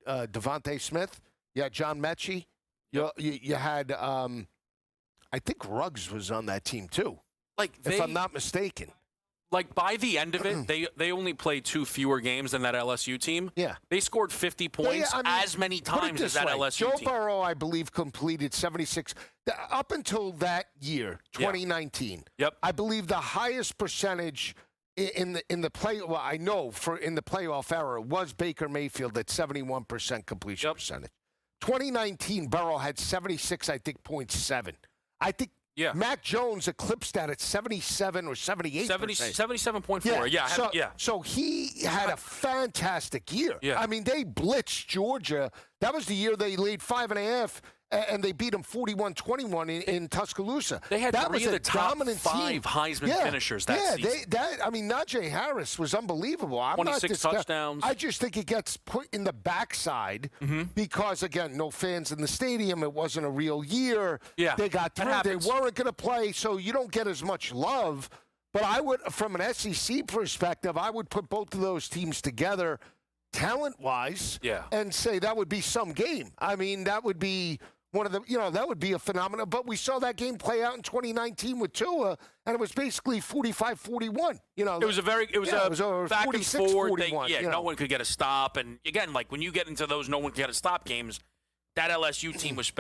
H: Devontae Smith. You had John Mechie. You had I think Ruggs was on that team too. If I'm not mistaken.
G: By the end of it, they only played 2 fewer games than that LSU team.
H: Yeah.
G: They scored 50 points as many times as that LSU team.
H: Joe Burrow, I believe, completed 76. Up until that year, 2019,
G: Yep.
H: I believe the highest percentage in the play. Well, I know in the playoff era was Baker Mayfield at 71% completion percentage. 2019, Burrow had 76, I think, 0.7. I think Mac Jones eclipsed that at 77 or 78%.
G: 77.4.
H: So he had a fantastic year.
G: Yeah.
H: I mean, they blitzed Georgia. That was the year they laid 5.5, and they beat them 41-21 in Tuscaloosa.
G: They had
H: that
G: three
H: was
G: of
H: a
G: the top
H: dominant
G: 5
H: team.
G: Heisman finishers that season.
H: Najee Harris was unbelievable.
G: 26 touchdowns.
H: I just think it gets put in the backside because, again, no fans in the stadium. It wasn't a real year.
G: Yeah,
H: they got through. They weren't going to play, so you don't get as much love. But I would, from an SEC perspective, I would put both of those teams together talent-wise and say that would be some game. I mean, that would be one of the, that would be a phenomenon. But we saw that game play out in 2019 with Tua, and it was basically 45-41. It was a back and forth thing.
G: No one could get a stop. And again, like when you get into those no one can get a stop games, that LSU team was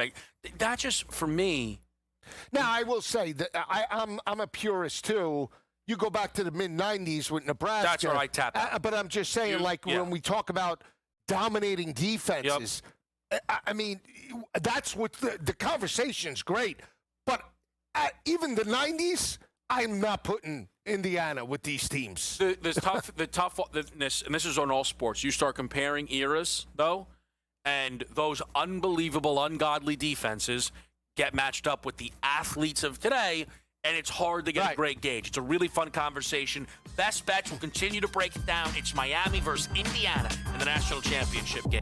G: that just, for me.
H: Now, I will say that I'm a purist too. You go back to the mid-'90s with Nebraska.
G: That's where I tap out.
H: But I'm just saying, when we talk about dominating defenses, I mean, that's what the conversation's great. But even the 90s, I'm not putting Indiana with these teams.
G: The toughness, and this is on all sports, you start comparing eras, though, and those unbelievable, ungodly defenses get matched up with the athletes of today, and it's hard to get a great gauge. It's a really fun conversation. Best bets, will continue to break it down. It's Miami versus Indiana in the national championship game.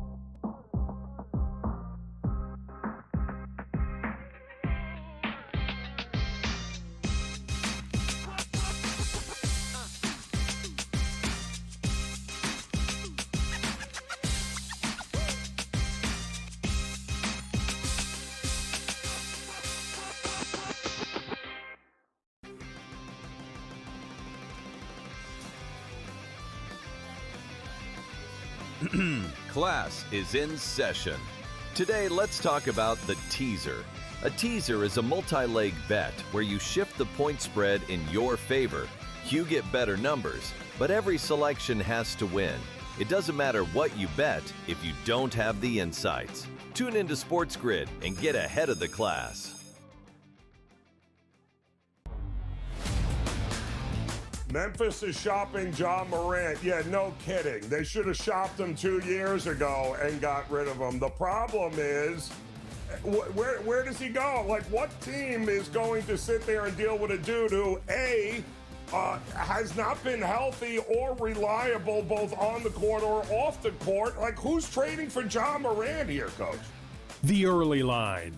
I: Class is in session. Today, let's talk about the teaser. A teaser is a multi-leg bet where you shift the point spread in your favor. You get better numbers, but every selection has to win. It doesn't matter what you bet if you don't have the insights. Tune into SportsGrid and get ahead of the class.
F: Memphis is shopping John Morant. Yeah, no kidding. They should have shopped him 2 years ago and got rid of him. The problem is, where does he go? Like, what team is going to sit there and deal with a dude who, A, has not been healthy or reliable both on the court or off the court? Like, who's trading for John Morant here, Coach?
C: The early line.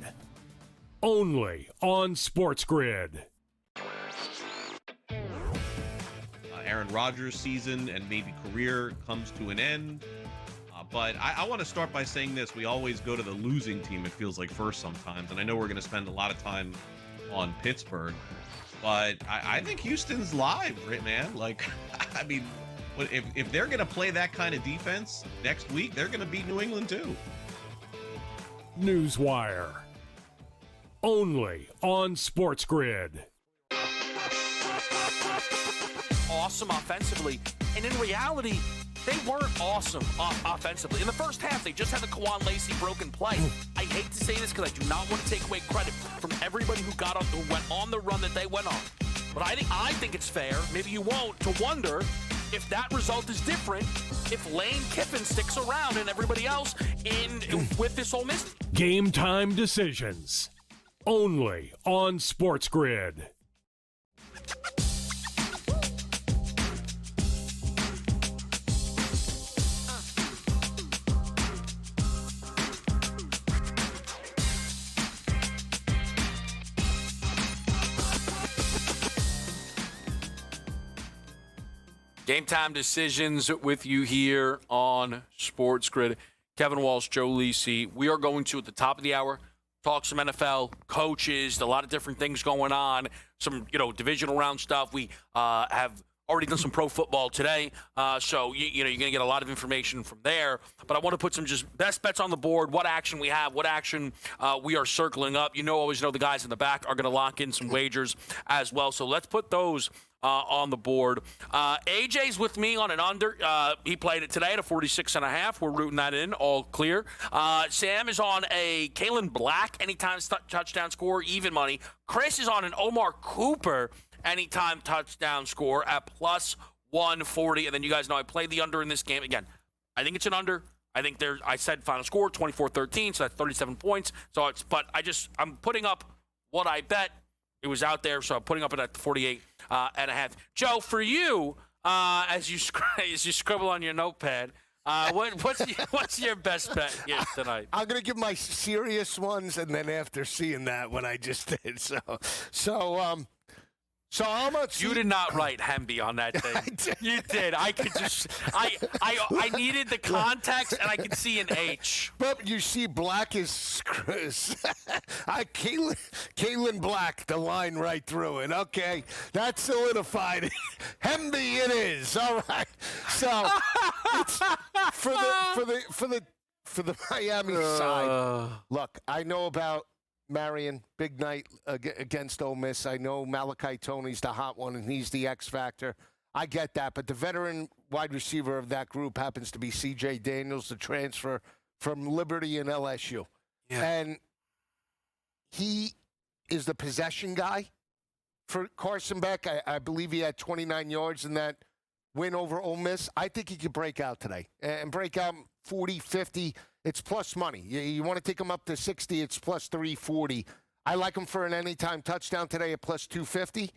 C: Only on SportsGrid.
D: Aaron Rodgers' season and maybe career comes to an end. But I want to start by saying this. We always go to the losing team, it feels like, first sometimes. And I know we're going to spend a lot of time on Pittsburgh. But I think Houston's live, right, man? Like, I mean, if they're going to play that kind of defense next week, they're going to beat New England too.
C: Newswire. Only on SportsGrid.
G: Awesome offensively, and in reality, they weren't awesome offensively. In the first half, they just had the Kwan Lacey broken play. I hate to say this because I do not want to take away credit from everybody who went on the run that they went on. But I think it's fair, maybe you won't, to wonder if that result is different if Lane Kiffin sticks around and everybody else with this Ole Miss.
C: Game time decisions. Only on SportsGrid.
G: Game time decisions with you here on SportsGrid. Kevin Walsh, Joe Lisi. We are going to, at the top of the hour, talk some NFL, coaches, a lot of different things going on, some, divisional round stuff. We have already done some pro football today, so you're going to get a lot of information from there. But I want to put some just best bets on the board, what action we have, what action we are circling up. Always know the guys in the back are going to lock in some wagers as well. So let's put those on the board. AJ's with me on an under. He played it today at a 46.5. We're rooting that in. All clear. Sam is on a Kalen Black anytime touchdown score, even money. Chris is on an Omar Cooper anytime touchdown score at plus 140. And then you guys know I played the under in this game. Again, I think it's an under. I think I said final score 24-13, so that's 37 points. So I'm putting up what I bet. It was out there, so I'm putting up it at 48.5. Joe, for you, as you scribble on your notepad, what's your best bet here tonight?
H: I'm gonna give my serious ones, and then after seeing that, what I just did. So how much?
G: You did not write Hemby on that thing. You did. I could just. I needed the context, and I could see an H.
H: But you see, Black is Kalen Black, the line right through it. Okay, that's solidified it. Hemby, it is. All right. So it's for the Miami side. Look, I know about Marion, big night against Ole Miss. I know Malachi Toney's the hot one, and he's the X factor. I get that, but the veteran wide receiver of that group happens to be C.J. Daniels, the transfer from Liberty and LSU. Yeah. And he is the possession guy for Carson Beck. I believe he had 29 yards in that win over Ole Miss. I think he could break out today and break out 40, 50. It's plus money. You want to take him up to 60, it's plus 340. I like him for an anytime touchdown today at plus 250.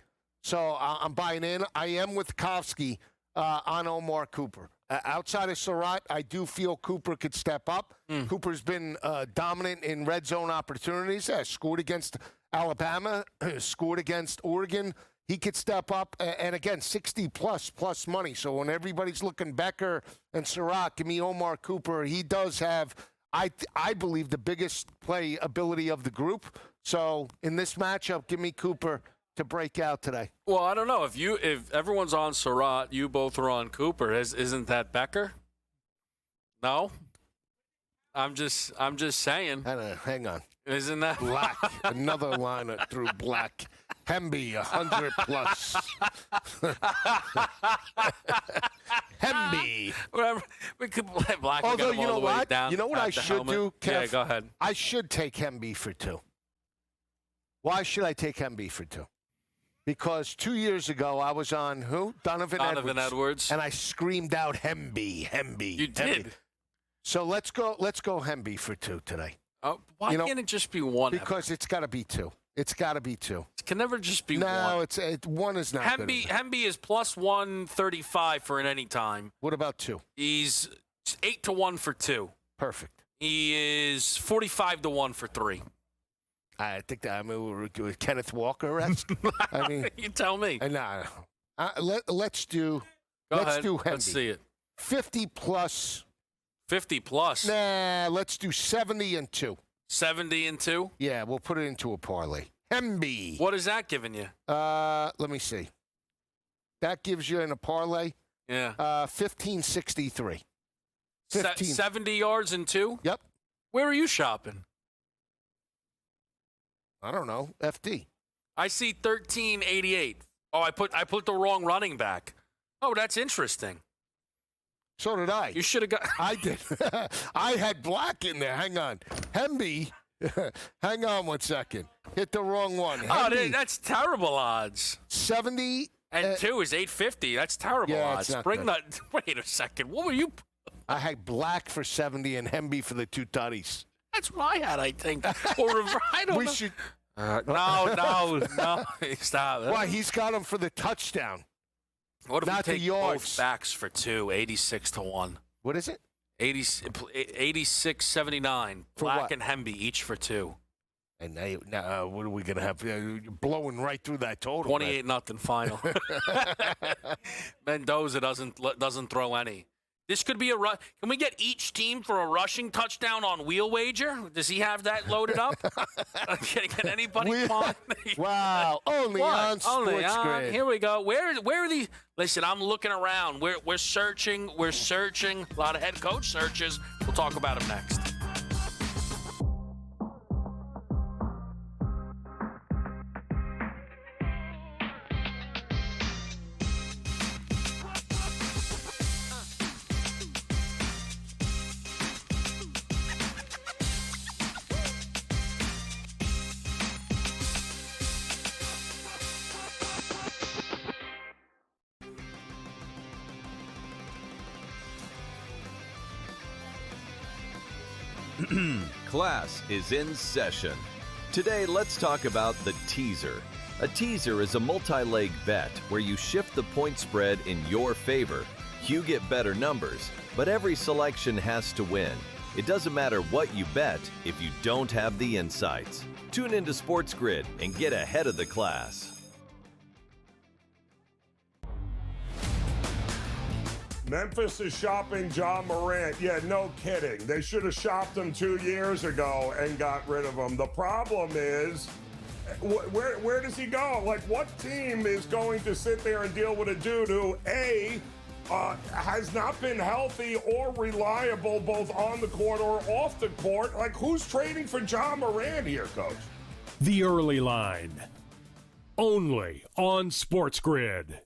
H: So I'm buying in. I am with Kofsky on Omar Cooper. Outside of Surratt, I do feel Cooper could step up. Cooper's been dominant in red zone opportunities. Scored against Alabama, scored against Oregon. He could step up, and again, 60 plus money. So when everybody's looking Becker and Surratt, give me Omar Cooper. He does have, I believe, the biggest play ability of the group. So in this matchup, give me Cooper to break out today.
G: Well, I don't know if everyone's on Surratt, you both are on Cooper. Isn't that Becker? No, I'm just saying.
H: Hang on.
G: Isn't that
H: Black? Another line through Black. Hemby, 100 plus. Hemby.
G: Whatever. We could play Black.
H: Although,
G: you know
H: what?
G: You
H: know what I should do, Kev?
G: Yeah, go ahead.
H: I should take Hemby for 2. Why should I take Hemby for 2? Because 2 years ago, I was on who? Donovan Edwards. And I screamed out Hemby.
G: You did.
H: Hemby. So let's go Hemby for 2 today.
G: Why can't it just be 1?
H: Because it's got to be 2. It's got to be 2.
G: It can never just be 1.
H: No, 1 is not good enough.
G: Hemby is plus 135 for an anytime.
H: What about 2?
G: He's 8-1 for 2.
H: Perfect.
G: He is 45-1 for 3.
H: I think that we're Kenneth Walker-esque. I mean,
G: you tell me.
H: No. Let's do.
G: Go
H: let's
G: ahead.
H: do Hemby.
G: Let's see it.
H: 50 plus.
G: 50 plus.
H: Nah, let's do 70 and 2.
G: 70 and 2?
H: Yeah, we'll put it into a parlay. Hemby.
G: What is that giving you?
H: Let me see. That gives you in a parlay.
G: Yeah.
H: 1563.
G: 70 yards and 2?
H: Yep.
G: Where are you shopping?
H: I don't know. FD.
G: I see 1388. Oh, I put the wrong running back. Oh, that's interesting.
H: So did I.
G: You should have got.
H: I did. I had Black in there. Hang on. Hemby. Hang on 1 second. Hit the wrong one.
G: Hemby, that's terrible odds.
H: 70
G: and 2 is 850. That's terrible odds.
H: Bring
G: that. Wait a second. What were you?
H: I had Black for 70 and Hemby for the 2 tutties.
G: That's what I had, I think. Or I don't know.
H: Should.
G: No. Stop.
H: Why? He's got him for the touchdown.
G: What if
H: not
G: we take
H: the yards?
G: Both backs for 2, 86-1.
H: What is it?
G: 86-79. Black and Hemby each for 2.
H: And now what are we going to have? You're blowing right through that total.
G: 28-0 final. Mendoza doesn't throw any. This could be a run. Can we get each team for a rushing touchdown on Wheel Wager? Does he have that loaded up? Can anybody find?
H: Wow, only on SportsGrid.
G: Here we go. Where are the? Listen, I'm looking around. We're searching. We're searching. A lot of head coach searches. We'll talk about them next.
I: Class is in session. Today, let's talk about the teaser. A teaser is a multi-leg bet where you shift the point spread in your favor. You get better numbers, but every selection has to win. It doesn't matter what you bet if you don't have the insights. Tune into SportsGrid and get ahead of the class.
F: Memphis is shopping Ja Morant. Yeah, no kidding. They should have shopped him 2 years ago and got rid of him. The problem is, where does he go? Like, what team is going to sit there and deal with a dude who, A, has not been healthy or reliable both on the court or off the court? Like, who's trading for Ja Morant here, Coach?
C: The early line. Only on SportsGrid.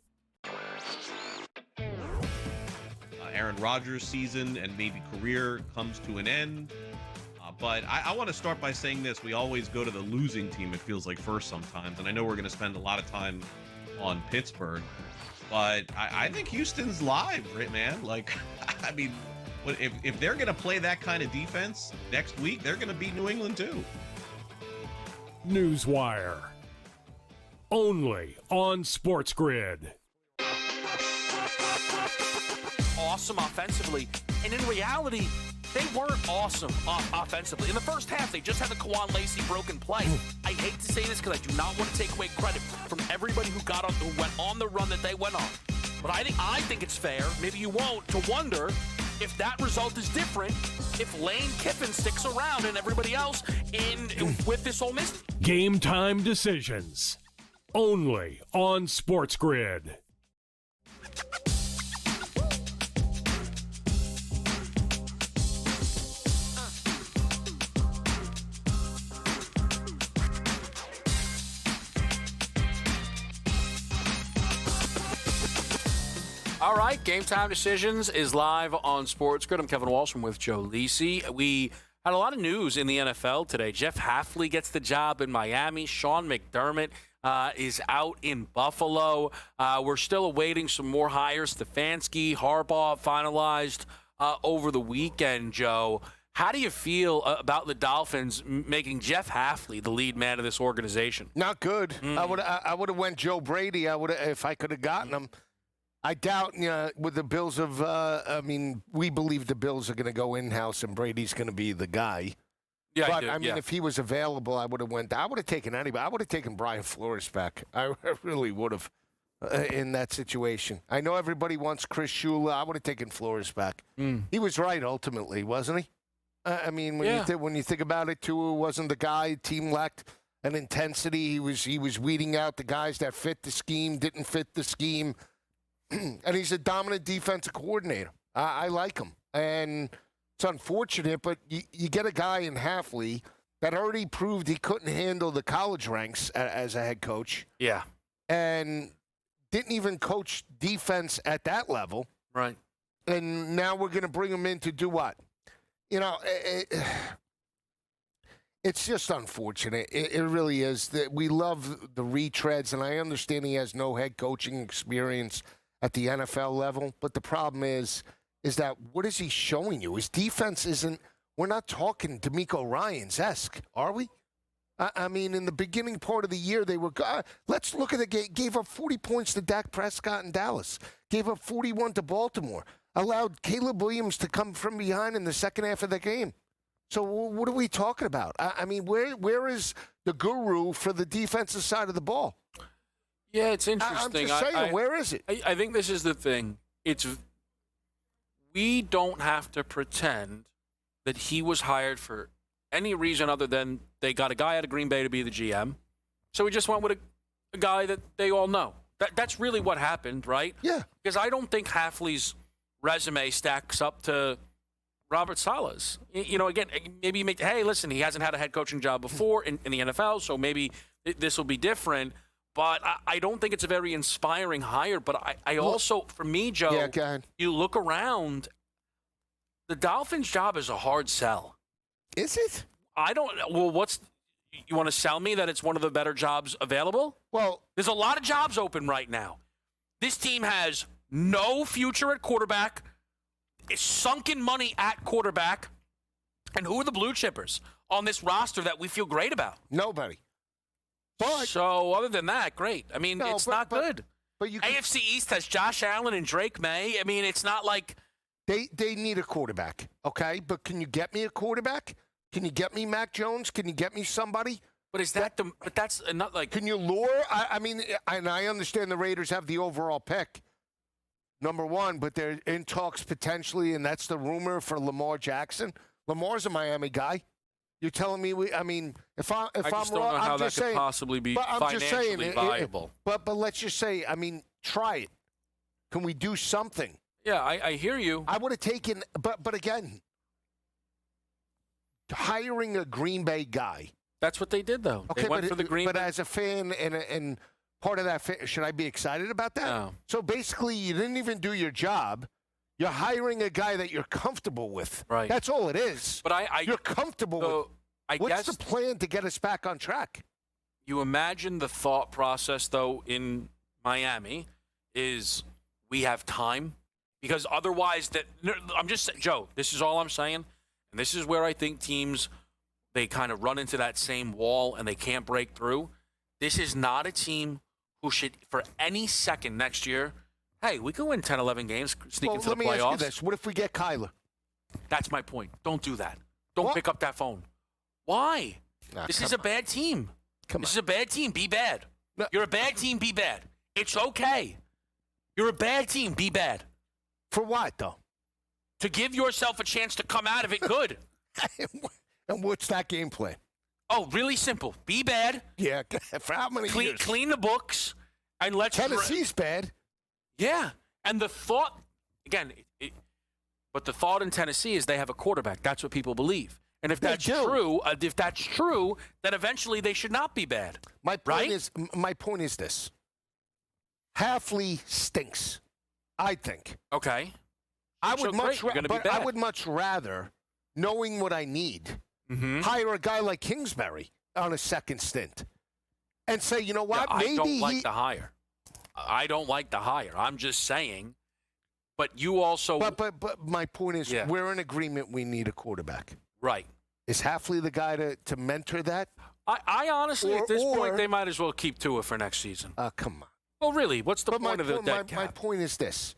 D: Aaron Rodgers' season and maybe career comes to an end. But I want to start by saying this. We always go to the losing team, it feels like, first sometimes. And I know we're going to spend a lot of time on Pittsburgh. But I think Houston's live, right, man? Like, I mean, if they're going to play that kind of defense next week, they're going to beat New England too.
C: Newswire. Only on SportsGrid.
G: Awesome offensively, and in reality, they weren't awesome offensively. In the first half, they just had the Kwan Lacey broken play. I hate to say this because I do not want to take away credit from everybody who went on the run that they went on. But I think it's fair, maybe you won't, to wonder if that result is different if Lane Kiffin sticks around and everybody else with this Ole Miss.
C: Game time decisions. Only on SportsGrid.
G: All right, Game Time Decisions is live on SportsGrid. I'm Kevin Walsh. I'm with Joe Lisi. We had a lot of news in the NFL today. Jeff Hafley gets the job in Miami. Sean McDermott is out in Buffalo. We're still awaiting some more hires. Stefanski, Harbaugh finalized over the weekend, Joe. How do you feel about the Dolphins making Jeff Hafley the lead man of this organization?
H: Not good. I would have went Joe Brady. If I could have gotten him. I doubt, with the Bills we believe the Bills are going to go in-house and Brady's going to be the guy.
G: Yeah,
H: but, if he was available, I would have taken anybody. I would have taken Brian Flores back. I really would have in that situation. I know everybody wants Chris Shula. I would have taken Flores back. He was right, ultimately, wasn't he? When you think about it, Tua wasn't the guy. Team lacked an intensity. He was weeding out the guys that fit the scheme, didn't fit the scheme. And he's a dominant defensive coordinator. I like him. And it's unfortunate, but you get a guy in Hafley that already proved he couldn't handle the college ranks as a head coach.
G: Yeah.
H: And didn't even coach defense at that level.
G: Right.
H: And now we're going to bring him in to do what? It's just unfortunate. It really is. That we love the retreads, and I understand he has no head coaching experience at the NFL level. But the problem is that what is he showing you? His defense isn't – we're not talking D'Amico Ryans-esque, are we? In the beginning part of the year, they were let's look at the game. Gave up 40 points to Dak Prescott in Dallas. Gave up 41 to Baltimore. Allowed Caleb Williams to come from behind in the second half of the game. So what are we talking about? Where is the guru for the defensive side of the ball?
G: Yeah, it's interesting.
H: I'm just saying, where is it?
G: I think this is the thing. We don't have to pretend that he was hired for any reason other than they got a guy out of Green Bay to be the GM. So we just went with a guy that they all know. That's really what happened, right?
H: Yeah.
G: Because I don't think Hafley's resume stacks up to Robert Saleh's. Again, maybe hey, listen, he hasn't had a head coaching job before in the NFL, so maybe this will be different. But I don't think it's a very inspiring hire. But I also, for me, Joe,
H: yeah, go ahead.
G: You look around, the Dolphins' job is a hard sell.
H: Is it?
G: I don't. Well, you want to sell me that it's one of the better jobs available?
H: Well,
G: there's a lot of jobs open right now. This team has no future at quarterback. It's sunken money at quarterback. And who are the blue chippers on this roster that we feel great about?
H: Nobody. But
G: so other than that, great. I mean, it's not good.
H: But you
G: AFC East has Josh Allen and Drake May. I mean, it's not like
H: they need a quarterback, okay? But can you get me a quarterback? Can you get me Mac Jones? Can you get me somebody?
G: But is that the? But that's not like.
H: Can you lure? I mean, and I understand the Raiders have the overall pick, number 1, but they're in talks potentially, and that's the rumor for Lamar Jackson. Lamar's a Miami guy. You're telling me
G: I
H: if I'm
G: just
H: wrong,
G: don't know how
H: I'm
G: that
H: just
G: could
H: saying,
G: possibly be
H: but I'm just saying,
G: financially viable.
H: But let's just say, try it. Can we do something?
G: Yeah, I hear you.
H: I would have taken, but again, hiring a Green Bay guy.
G: That's what they did, though.
H: Okay,
G: they went for the Green
H: But
G: Bay.
H: as a fan and part of that, should I be excited about that?
G: No.
H: So basically, you didn't even do your job. You're hiring a guy that you're comfortable with.
G: Right.
H: That's all it is.
G: But
H: you're comfortable with. What's the plan to get us back on track?
G: You imagine the thought process, though, in Miami is we have time because otherwise I'm just Joe, this is all I'm saying. And this is where I think teams, they kind of run into that same wall and they can't break through. This is not a team who should, for any second next year, hey, we can win 10, 11 games, sneak into the playoffs.
H: Let me ask you this. What if we get Kyler?
G: That's my point. Don't do that. Don't pick up that phone. Why? This is a bad team. This is a bad team. Be bad.
H: No.
G: You're a bad team. Be bad. It's okay. You're a bad team. Be bad.
H: For what, though?
G: To give yourself a chance to come out of it good.
H: And what's that game plan?
G: Oh, really simple. Be bad.
H: Yeah, for how many years?
G: Clean the books. And let's
H: Tennessee's bad.
G: Yeah. And the thought, again, but the thought in Tennessee is they have a quarterback. That's what people believe. And if that's true, then eventually they should not be bad.
H: My point is this. Halfley stinks, I think.
G: Okay.
H: I would much rather, knowing what I need, hire a guy like Kingsbury on a second stint and say, you know what,
G: yeah,
H: maybe
G: I don't like the hire. I don't like the hire. I'm just saying. But you also.
H: But my point is, we're in agreement. We need a quarterback.
G: Right.
H: Is Halfley the guy to mentor that?
G: I honestly, at this point, they might as well keep Tua for next season.
H: Come on.
G: Well, really, what's the point of the dead cap?
H: My point is this.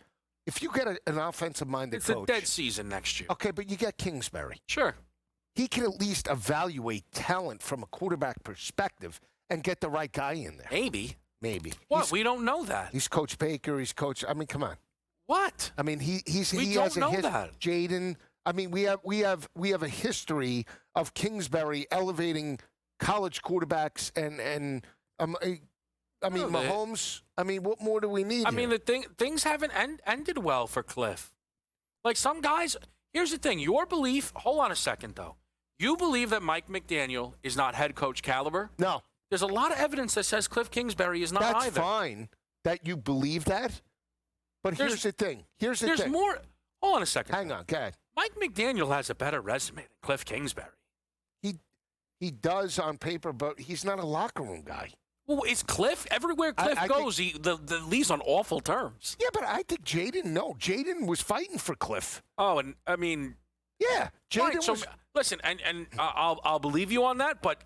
H: If you get an offensive-minded coach.
G: It's a dead season next year.
H: Okay, but you get Kingsbury.
G: Sure.
H: He can at least evaluate talent from a quarterback perspective and get the right guy in there.
G: Maybe.
H: What?
G: We don't know that.
H: He's Coach Baker. He's Coach. I mean, come on.
G: What?
H: I mean, he
G: don't know that.
H: Jaden. I mean, we have a history of Kingsbury elevating college quarterbacks and Mahomes. I mean, what more do we need?
G: I mean, things haven't ended well for Cliff. Like some guys. Here's the thing. Your belief. Hold on a second, though. You believe that Mike McDaniel is not head coach caliber?
H: No.
G: There's a lot of evidence that says Cliff Kingsbury is not either.
H: That's fine that you believe that. But here's the thing. There's
G: more. Hold on a second.
H: Hang on. Go ahead.
G: Mike McDaniel has a better resume than Cliff Kingsbury.
H: He does on paper, but he's not a locker room guy.
G: Well, it's Cliff. Everywhere Cliff goes, the league's on awful terms.
H: Yeah, but I think Jaden was fighting for Cliff.
G: Oh, and I mean,
H: yeah, Jaden
G: right, so, listen, and I'll believe you on that, but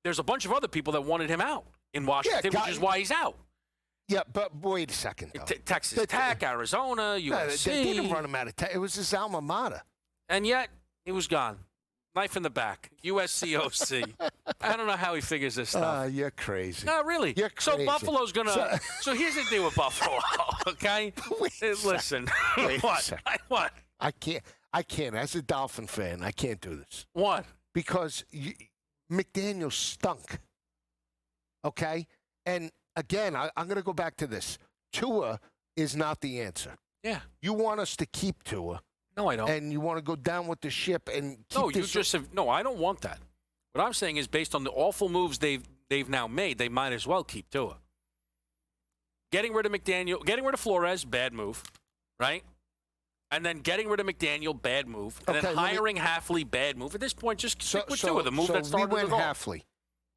G: there's a bunch of other people that wanted him out in Washington, which is why he's out.
H: Yeah, but wait a second, though.
G: Texas Tech, Arizona, USC.
H: They didn't run him out of Tech. It was his alma mater.
G: And yet, he was gone. Knife in the back. USCOC. I don't know how he figures this stuff.
H: You're crazy.
G: No, really.
H: You're crazy.
G: So Buffalo's going to... So here's the deal with Buffalo, okay? Listen. What?
H: I can't. As a Dolphin fan, I can't do this.
G: What?
H: Because McDaniel stunk. Okay? And again, I'm going to go back to this. Tua is not the answer.
G: Yeah.
H: You want us to keep Tua.
G: No, I don't.
H: And you want to go down with the ship and keep
G: No, I don't want that. What I'm saying is based on the awful moves they've now made, they might as well keep Tua. Getting rid of McDaniel, getting rid of Flores, bad move, right? And then getting rid of McDaniel, bad move. And then hiring Halfley, bad move. At this point, just stick with Tua, the move that started
H: we went
G: it all.
H: Halfley.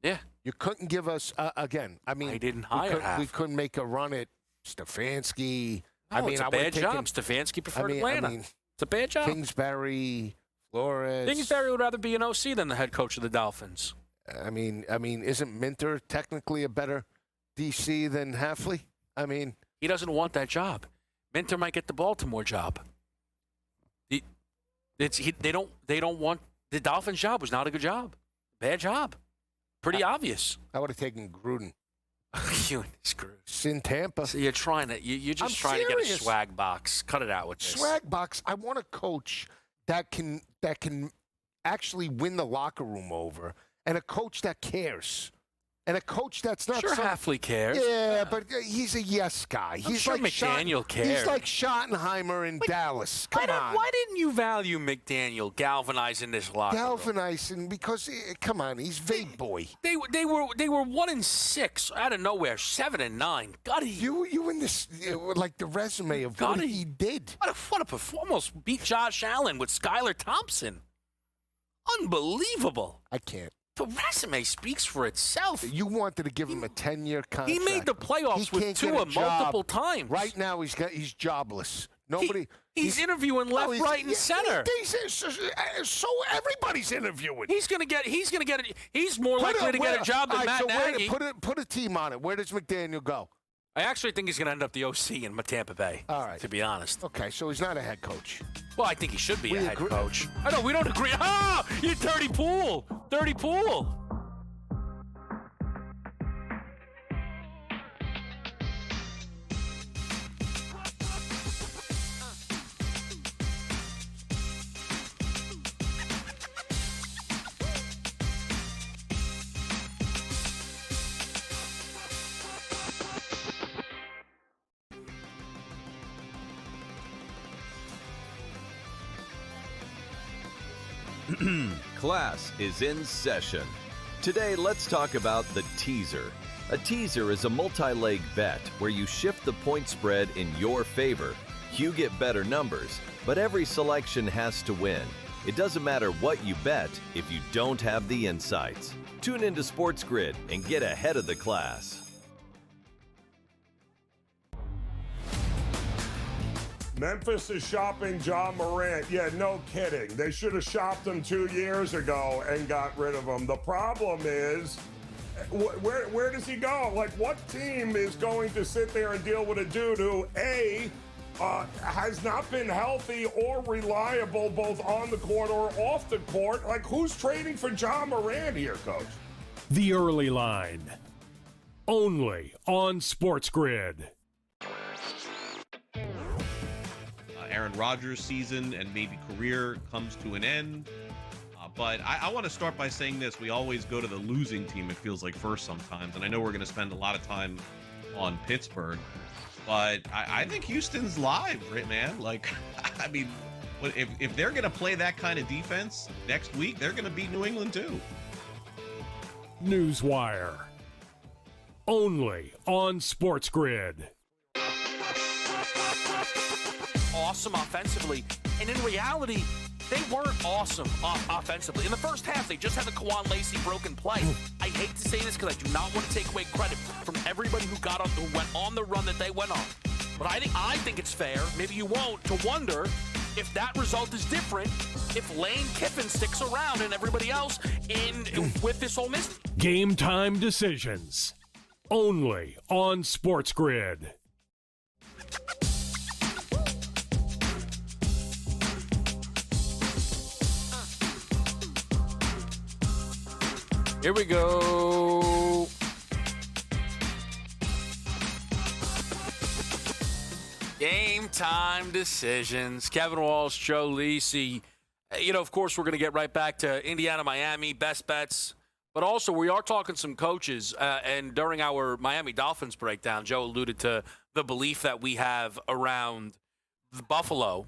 G: Yeah.
H: You couldn't give us, again, I mean.
G: I didn't hire Halfley.
H: We couldn't make a run at Stefanski.
G: No, it's a bad job. Stefanski preferred Atlanta. It's a bad job.
H: Kingsbury, Flores.
G: I think Barry would rather be an OC than the head coach of the Dolphins.
H: I mean, isn't Minter technically a better DC than Hafley? I mean,
G: he doesn't want that job. Minter might get the Baltimore job. They don't want the Dolphins job. Was not a good job. Bad job. Pretty obvious.
H: I would have taken Gruden.
G: You screwed.
H: It's in Tampa.
G: So you're trying to. You're just trying to get a swag box. Cut it out with this.
H: Swag box. I want a coach that can actually win the locker room over, and a coach that cares. And a coach that's not
G: sure Hafley cares.
H: Yeah, but he's a yes guy.
G: I'm sure McDaniel cares.
H: He's like Schottenheimer in Dallas. Come on.
G: Why didn't you value McDaniel galvanizing this locker room?
H: Galvanizing because come on, he's vape boy.
G: They were 1-6 out of nowhere, 7-9. Gutty.
H: You in this like the resume of what he did.
G: What a performance! Almost beat Josh Allen with Skylar Thompson. Unbelievable.
H: I can't.
G: The resume speaks for itself.
H: You wanted to give him a 10-year contract.
G: He made the playoffs with Tua multiple times.
H: Right now, he's jobless.
G: He's interviewing left, right, and center.
H: So everybody's interviewing.
G: He's more likely to get a job than Matt Nagy.
H: Put a team on it. Where does McDaniel go?
G: I actually think he's going to end up the OC in Tampa Bay.
H: All right.
G: To be honest.
H: Okay, so he's not a head coach.
G: Well, I think he should be a head coach. I know we don't agree. Ah, you dirty pool. Dirty pool.
I: Class is in session. Today, let's talk about the teaser. A teaser is a multi-leg bet where you shift the point spread in your favor. You get better numbers, but every selection has to win. It doesn't matter what you bet if you don't have the insights. Tune into SportsGrid and get ahead of the class.
F: Memphis is shopping John Morant. Yeah, no kidding. They should have shopped him 2 years ago and got rid of him. The problem is, where does he go? Like, what team is going to sit there and deal with a dude who, A, has not been healthy or reliable both on the court or off the court? Like, who's trading for John Morant here, Coach?
C: The early line. Only on SportsGrid.
D: Aaron Rodgers' season and maybe career comes to an end. But I want to start by saying this. We always go to the losing team, it feels like, first sometimes. And I know we're going to spend a lot of time on Pittsburgh. But I think Houston's live, right, man? Like, I mean, if they're going to play that kind of defense next week, they're going to beat New England too.
C: Newswire. Only on SportsGrid.
G: Awesome offensively, and in reality, they weren't awesome offensively. In the first half, they just had the Kwan Lacey broken play. I hate to say this because I do not want to take away credit from everybody who went on the run that they went on. But I think it's fair, maybe you won't, to wonder if that result is different if Lane Kiffin sticks around and everybody else with this Ole Miss.
C: Game time decisions. Only on SportsGrid.
G: Here we go. Game time decisions. Kevin Walsh, Joe Lisi. Of course, we're going to get right back to Indiana, Miami, best bets. But also, we are talking some coaches. And during our Miami Dolphins breakdown, Joe alluded to the belief that we have around Buffalo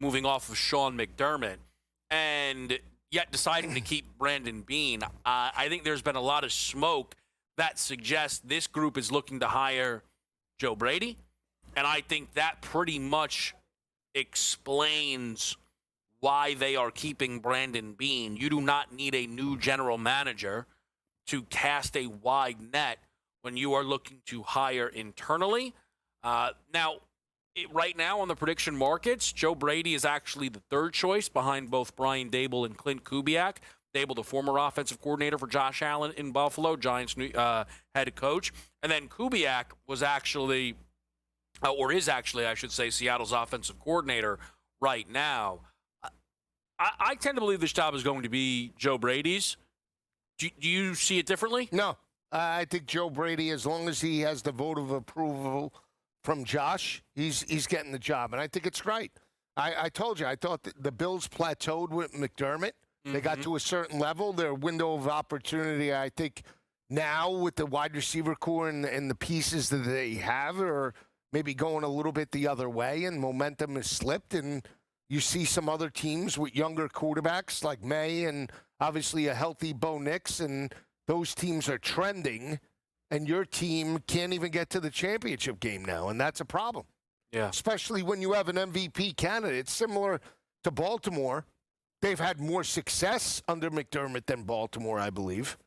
G: moving off of Sean McDermott. And yet deciding to keep Brandon Beane. I think there's been a lot of smoke that suggests this group is looking to hire Joe Brady. And I think that pretty much explains why they are keeping Brandon Beane. You do not need a new general manager to cast a wide net when you are looking to hire internally. Now, right now on the prediction markets, Joe Brady is actually the third choice behind both Brian Dable and Clint Kubiak. Dable, the former offensive coordinator for Josh Allen in Buffalo, Giants head coach. And then Kubiak was actually, or is actually, I should say, Seattle's offensive coordinator right now. I tend to believe this job is going to be Joe Brady's. Do you see it differently?
H: No. I think Joe Brady, as long as he has the vote of approval from Josh, he's getting the job. And I think it's right. I told you, I thought that the Bills plateaued with McDermott. They got to a certain level. Their window of opportunity, I think, now with the wide receiver core and the pieces that they have are maybe going a little bit the other way, and momentum has slipped. And you see some other teams with younger quarterbacks like May and obviously a healthy Bo Nix, and those teams are trending, and your team can't even get to the championship game now, and that's a problem.
G: Yeah.
H: Especially when you have an MVP candidate. It's similar to Baltimore. They've had more success under McDermott than Baltimore, I believe.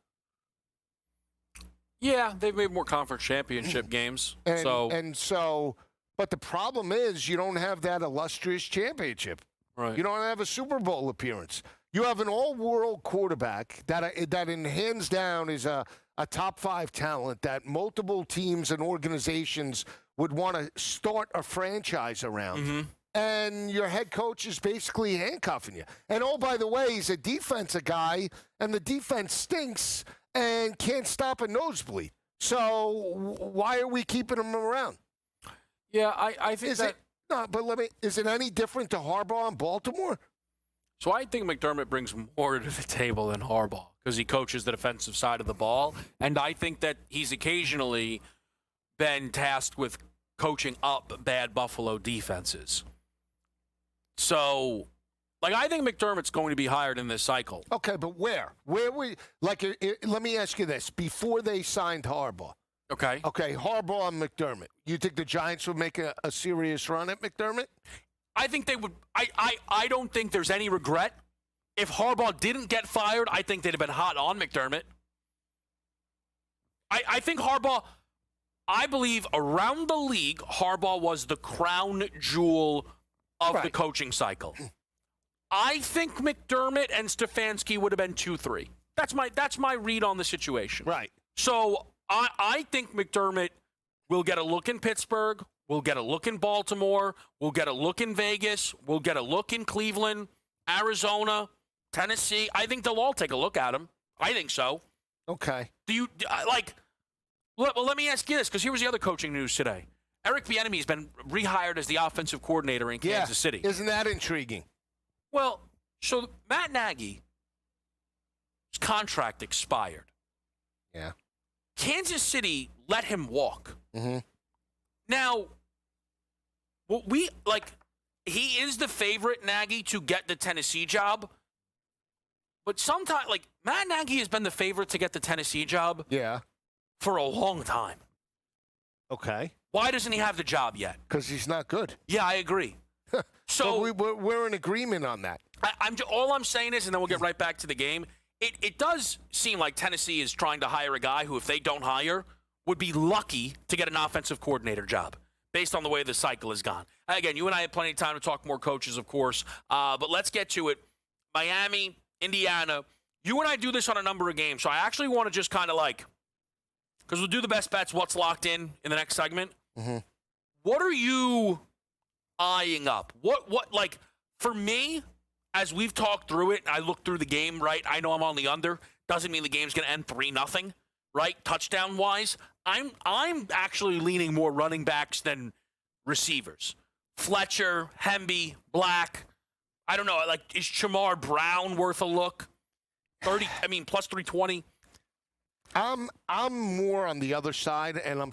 G: Yeah, they've made more conference championship games.
H: But the problem is you don't have that illustrious championship.
G: Right.
H: You don't have a Super Bowl appearance. You have an all-world quarterback that in hands down is a top 5 talent that multiple teams and organizations would want to start a franchise around.
G: Mm-hmm.
H: And your head coach is basically handcuffing you. And, oh, by the way, he's a defensive guy, and the defense stinks and can't stop a nosebleed. So why are we keeping him around?
G: Yeah, I think
H: is it any different to Harbaugh in Baltimore?
G: So I think McDermott brings more to the table than Harbaugh because he coaches the defensive side of the ball. And I think that he's occasionally been tasked with coaching up bad Buffalo defenses. So, I think McDermott's going to be hired in this cycle.
H: Okay, but where? Let me ask you this. Before they signed Harbaugh.
G: Okay,
H: Harbaugh and McDermott. You think the Giants would make a serious run at McDermott?
G: I think they would. I don't think there's any regret. If Harbaugh didn't get fired, I think they'd have been hot on McDermott. I think Harbaugh, I believe around the league, Harbaugh was the crown jewel of the coaching cycle. I think McDermott and Stefanski would have been 2-3. That's my read on the situation.
H: Right.
G: So I think McDermott will get a look in Pittsburgh. We'll get a look in Baltimore. We'll get a look in Vegas. We'll get a look in Cleveland, Arizona, Tennessee. I think they'll all take a look at him. I think so.
H: Okay.
G: Well, let me ask you this, because here was the other coaching news today. Eric Bieniemy has been rehired as the offensive coordinator in Kansas City.
H: Isn't that intriguing?
G: Well, so Matt Nagy's contract expired.
H: Yeah.
G: Kansas City let him walk.
H: Mm-hmm.
G: Now, he is the favorite, Nagy, to get the Tennessee job. But sometimes, Matt Nagy has been the favorite to get the Tennessee job for a long time.
H: Okay.
G: Why doesn't he have the job yet?
H: Because he's not good.
G: Yeah, I agree. So
H: we're in agreement on that.
G: All I'm saying is, and then we'll get right back to the game, it does seem like Tennessee is trying to hire a guy who, if they don't hire, would be lucky to get an offensive coordinator job based on the way the cycle has gone. Again, you and I have plenty of time to talk more coaches, of course, but let's get to it. Miami, Indiana, you and I do this on a number of games, so I actually want to just kind of because we'll do the best bets, what's locked in the next segment.
H: Mm-hmm.
G: What are you eyeing up? What for me, as we've talked through it, I look through the game, right? I know I'm on the under. Doesn't mean the game's going to end 3-0, right? Touchdown-wise. I'm actually leaning more running backs than receivers. Fletcher, Hemby, Black. I don't know. Is Chamar Brown worth a look? Plus 320.
H: I'm more on the other side, and I'm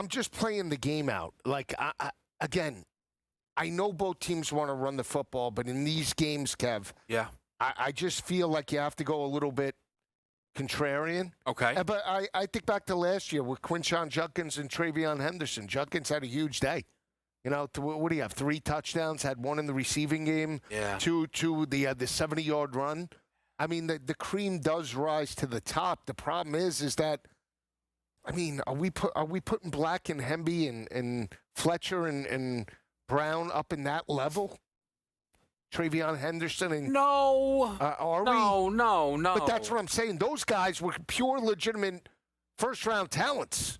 H: just playing the game out. Again, I know both teams want to run the football, but in these games, Kev, I just feel like you have to go a little bit contrarian.
G: Okay.
H: But I think back to last year with Quinshon Judkins and Travion Henderson. Judkins had a huge day. What do you have? 3 touchdowns, had 1 in the receiving game.
G: Yeah.
H: 2 the 70-yard run. I mean, the cream does rise to the top. The problem is that, are we putting Black and Hemby and Fletcher and Brown up in that level? Travion Henderson and
G: No.
H: are
G: no,
H: we?
G: no.
H: But that's what I'm saying. Those guys were pure, legitimate first-round talents.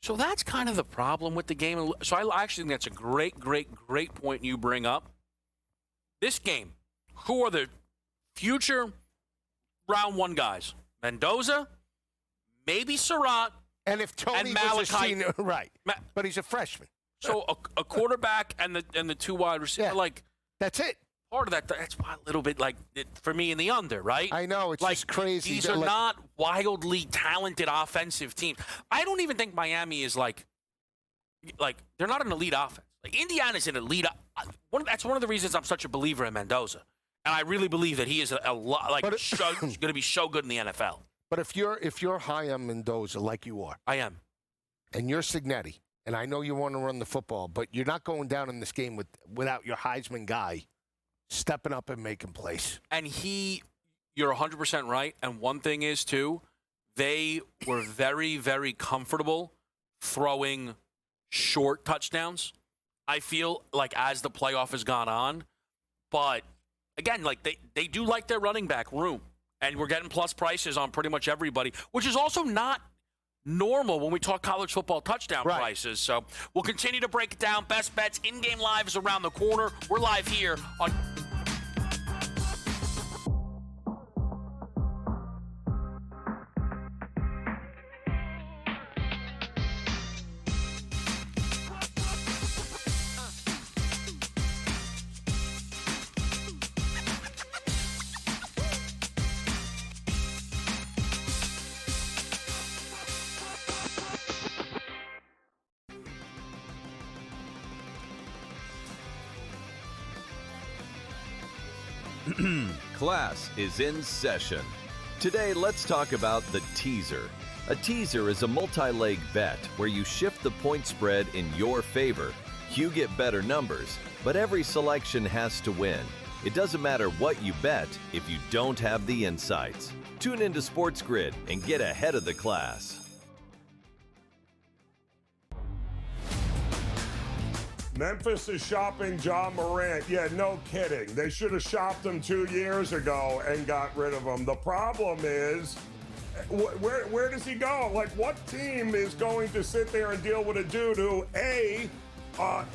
G: So that's kind of the problem with the game. So I actually think that's a great point you bring up. This game, who are the future round one guys? Mendoza, maybe Surratt,
H: and if Tony
G: and
H: was a senior, right? But he's a freshman.
G: So a quarterback and the two wide receivers, like
H: that's it.
G: Part of that's why a little bit like for me in the under, right?
H: I know it's
G: like
H: just crazy.
G: These are not wildly talented offensive teams. I don't even think Miami is like they're not an elite offense. Like Indiana's an elite. That's one of the reasons I'm such a believer in Mendoza, and I really believe that he is a lot like going to be so good in the NFL.
H: But if you're high on Mendoza like you are,
G: I am,
H: and you're Signetti, and I know you want to run the football, but you're not going down in this game without your Heisman guy stepping up and making plays.
G: And you're 100% right. And one thing is, too, they were very, very comfortable throwing short touchdowns, I feel like, as the playoff has gone on. But, again, like they do like their running back room. And we're getting plus prices on pretty much everybody, which is also not normal when we talk college football touchdown prices. So we'll continue to break it down. Best bets, in-game lives around the corner. We're live here on...
I: Class is in session. Today, let's talk about the teaser. A teaser is a multi-leg bet where you shift the point spread in your favor. You get better numbers, but every selection has to win. It doesn't matter what you bet if you don't have the insights. Tune into SportsGrid and get ahead of the class.
F: Memphis is shopping John Morant. Yeah, no kidding. They should have shopped him 2 years ago and got rid of him. The problem is, where does he go? Like, what team is going to sit there and deal with a dude who, A,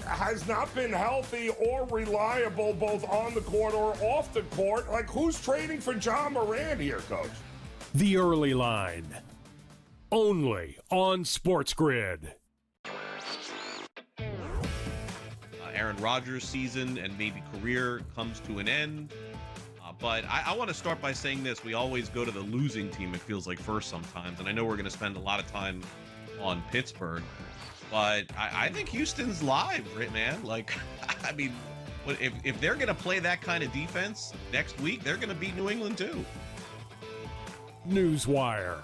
F: has not been healthy or reliable both on the court or off the court? Like, who's trading for John Morant here, Coach?
C: The early line. Only on SportsGrid.
D: Aaron Rodgers' season and maybe career comes to an end. But I want to start by saying this. We always go to the losing team, it feels like, first sometimes. And I know we're going to spend a lot of time on Pittsburgh. But I think Houston's live, right, man? Like, I mean, if they're going to play that kind of defense next week, they're going to beat New England too.
C: Newswire.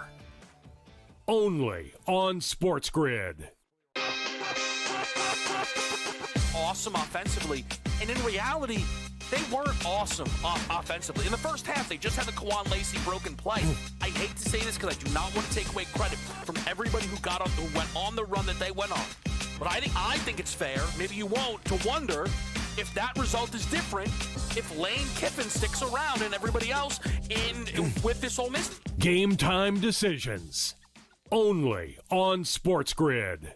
C: Only on SportsGrid.
G: Awesome offensively, and in reality, they weren't awesome offensively. In the first half, they just had the Lisi broken play. I hate to say this because I do not want to take away credit from everybody who went on the run that they went on. But I think it's fair, maybe you won't, to wonder if that result is different if Lane Kiffin sticks around and everybody else with this Ole Miss.
C: Game time decisions. Only on SportsGrid.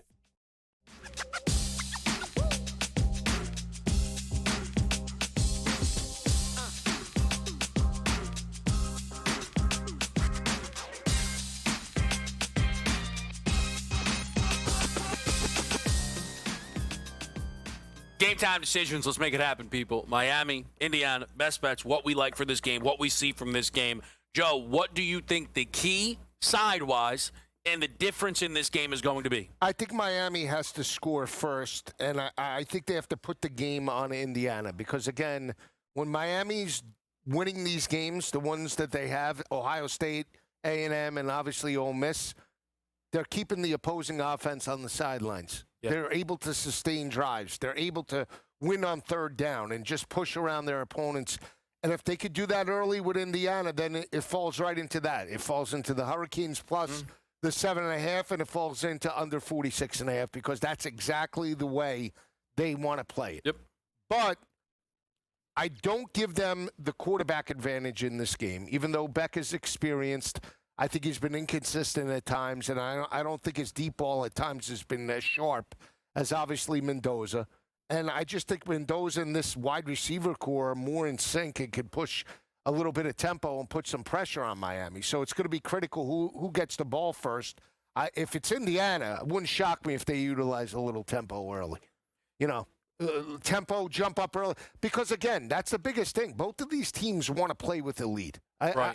G: Game time decisions. Let's make it happen, people. Miami, Indiana, best bets, what we like for this game, what we see from this game. Joe, what do you think the key, side-wise, and the difference in this game is going to be?
H: I think Miami has to score first, and I think they have to put the game on Indiana because, again, when Miami's winning these games, the ones that they have, Ohio State, A&M, and obviously Ole Miss, they're keeping the opposing offense on the sidelines. Yeah. They're able to sustain drives. They're able to win on third down and just push around their opponents. And if they could do that early with Indiana, then it falls right into that. It falls into the Hurricanes plus the 7.5, and it falls into under 46.5 because that's exactly the way they want to play it.
G: Yep.
H: But I don't give them the quarterback advantage in this game, even though Beck is experienced. I think he's been inconsistent at times, and I don't think his deep ball at times has been as sharp as obviously Mendoza. And I just think Mendoza and this wide receiver core are more in sync and can push a little bit of tempo and put some pressure on Miami. So it's going to be critical who gets the ball first. If it's Indiana, it wouldn't shock me if they utilize a little tempo early. Tempo, jump up early. Because, again, that's the biggest thing. Both of these teams want to play with the lead.
G: Right.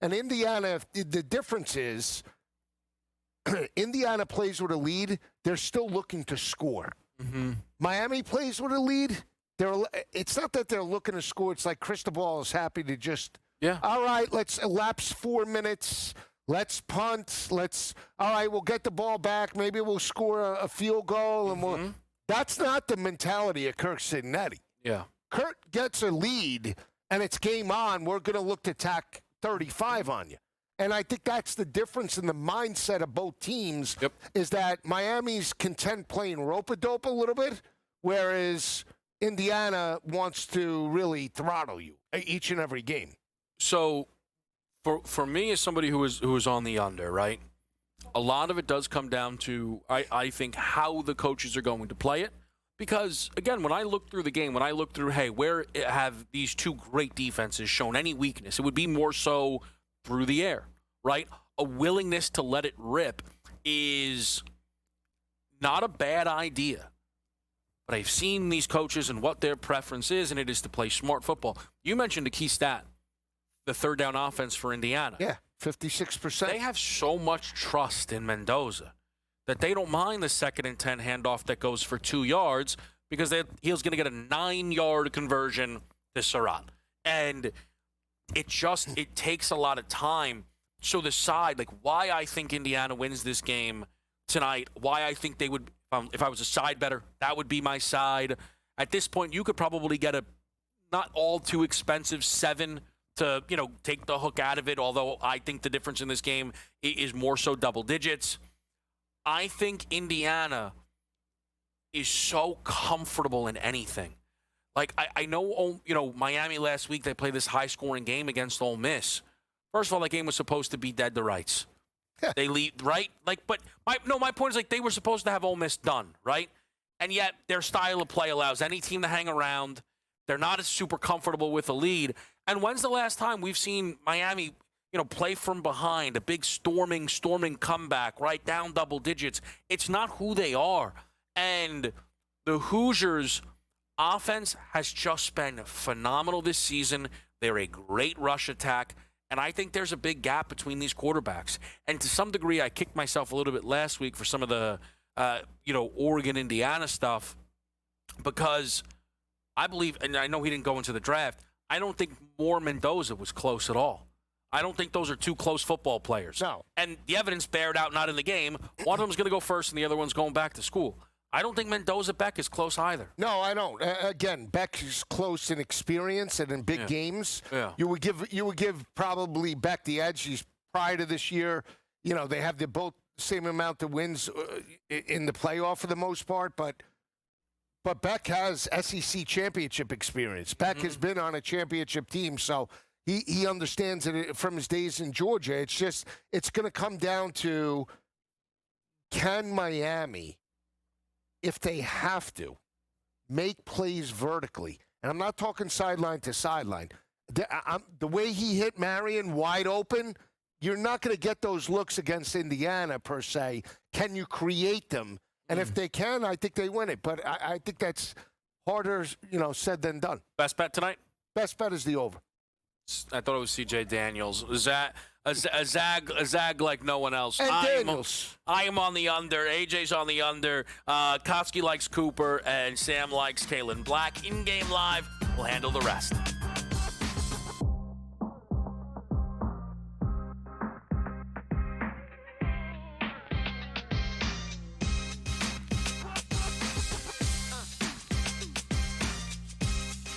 H: And Indiana, the difference is Indiana plays with a lead. They're still looking to score.
G: Mm-hmm.
H: Miami plays with a lead. It's not that they're looking to score. It's like Cristobal is happy to just, all right, let's elapse 4 minutes. Let's punt. All right, we'll get the ball back. Maybe we'll score a field goal. And that's not the mentality of Kirk Cincinnati.
G: Yeah.
H: Kirk gets a lead, and it's game on. We're going to look to tack 35 on you. And I think that's the difference in the mindset of both teams is that Miami's content playing rope-a-dope a little bit, whereas Indiana wants to really throttle you each and every game.
G: So for me as somebody who is on the under, right, a lot of it does come down to, I think, how the coaches are going to play it. Because, again, when I look through the game, hey, where have these two great defenses shown any weakness, it would be more so through the air, right? A willingness to let it rip is not a bad idea. But I've seen these coaches and what their preference is, and it is to play smart football. You mentioned a key stat, the third down offense for Indiana.
H: Yeah, 56%.
G: They have so much trust in Mendoza that they don't mind the 2nd and 10 handoff that goes for 2 yards because he's going to get a 9-yard conversion to Surratt. And it takes a lot of time. So the side, like why I think Indiana wins this game tonight, why I think they would, if I was a side bettor, that would be my side. At this point, you could probably get a not all too expensive 7 to, take the hook out of it, although I think the difference in this game is more so double digits. I think Indiana is so comfortable in anything. Like, I know, Miami last week, they played this high-scoring game against Ole Miss. First of all, that game was supposed to be dead to rights. They lead, right? My point is, they were supposed to have Ole Miss done, right? And yet, their style of play allows any team to hang around. They're not as super comfortable with a lead. And when's the last time we've seen Miami play from behind, a big storming comeback, right down double digits? It's not who they are. And the Hoosiers' offense has just been phenomenal this season. They're a great rush attack. And I think there's a big gap between these quarterbacks. And to some degree, I kicked myself a little bit last week for some of the, Oregon-Indiana stuff because I believe, and I know he didn't go into the draft, I don't think Mendoza was close at all. I don't think those are two close football players.
H: No.
G: And the evidence bared out not in the game. One of them's going to go first and the other one's going back to school. I don't think Mendoza-Beck is close either.
H: No, I don't. Again, Beck is close in experience and in big games.
G: Yeah.
H: You would give probably Beck the edge. He's prior to this year. They have the both same amount of wins in the playoff for the most part, but Beck has SEC championship experience. Beck has been on a championship team, so he understands it from his days in Georgia. It's going to come down to, can Miami, if they have to, make plays vertically? And I'm not talking sideline to sideline. The way he hit Marion wide open, you're not going to get those looks against Indiana, per se. Can you create them? And if they can, I think they win it. But I think that's harder, said than done.
G: Best bet tonight?
H: Best bet is the over.
G: I thought it was C.J. Daniels. Is that a zag like no one else?
H: And Daniels.
G: I am on the under. AJ's on the under. Koski likes Cooper, and Sam likes Kalen Black. In-game live, we'll handle the rest.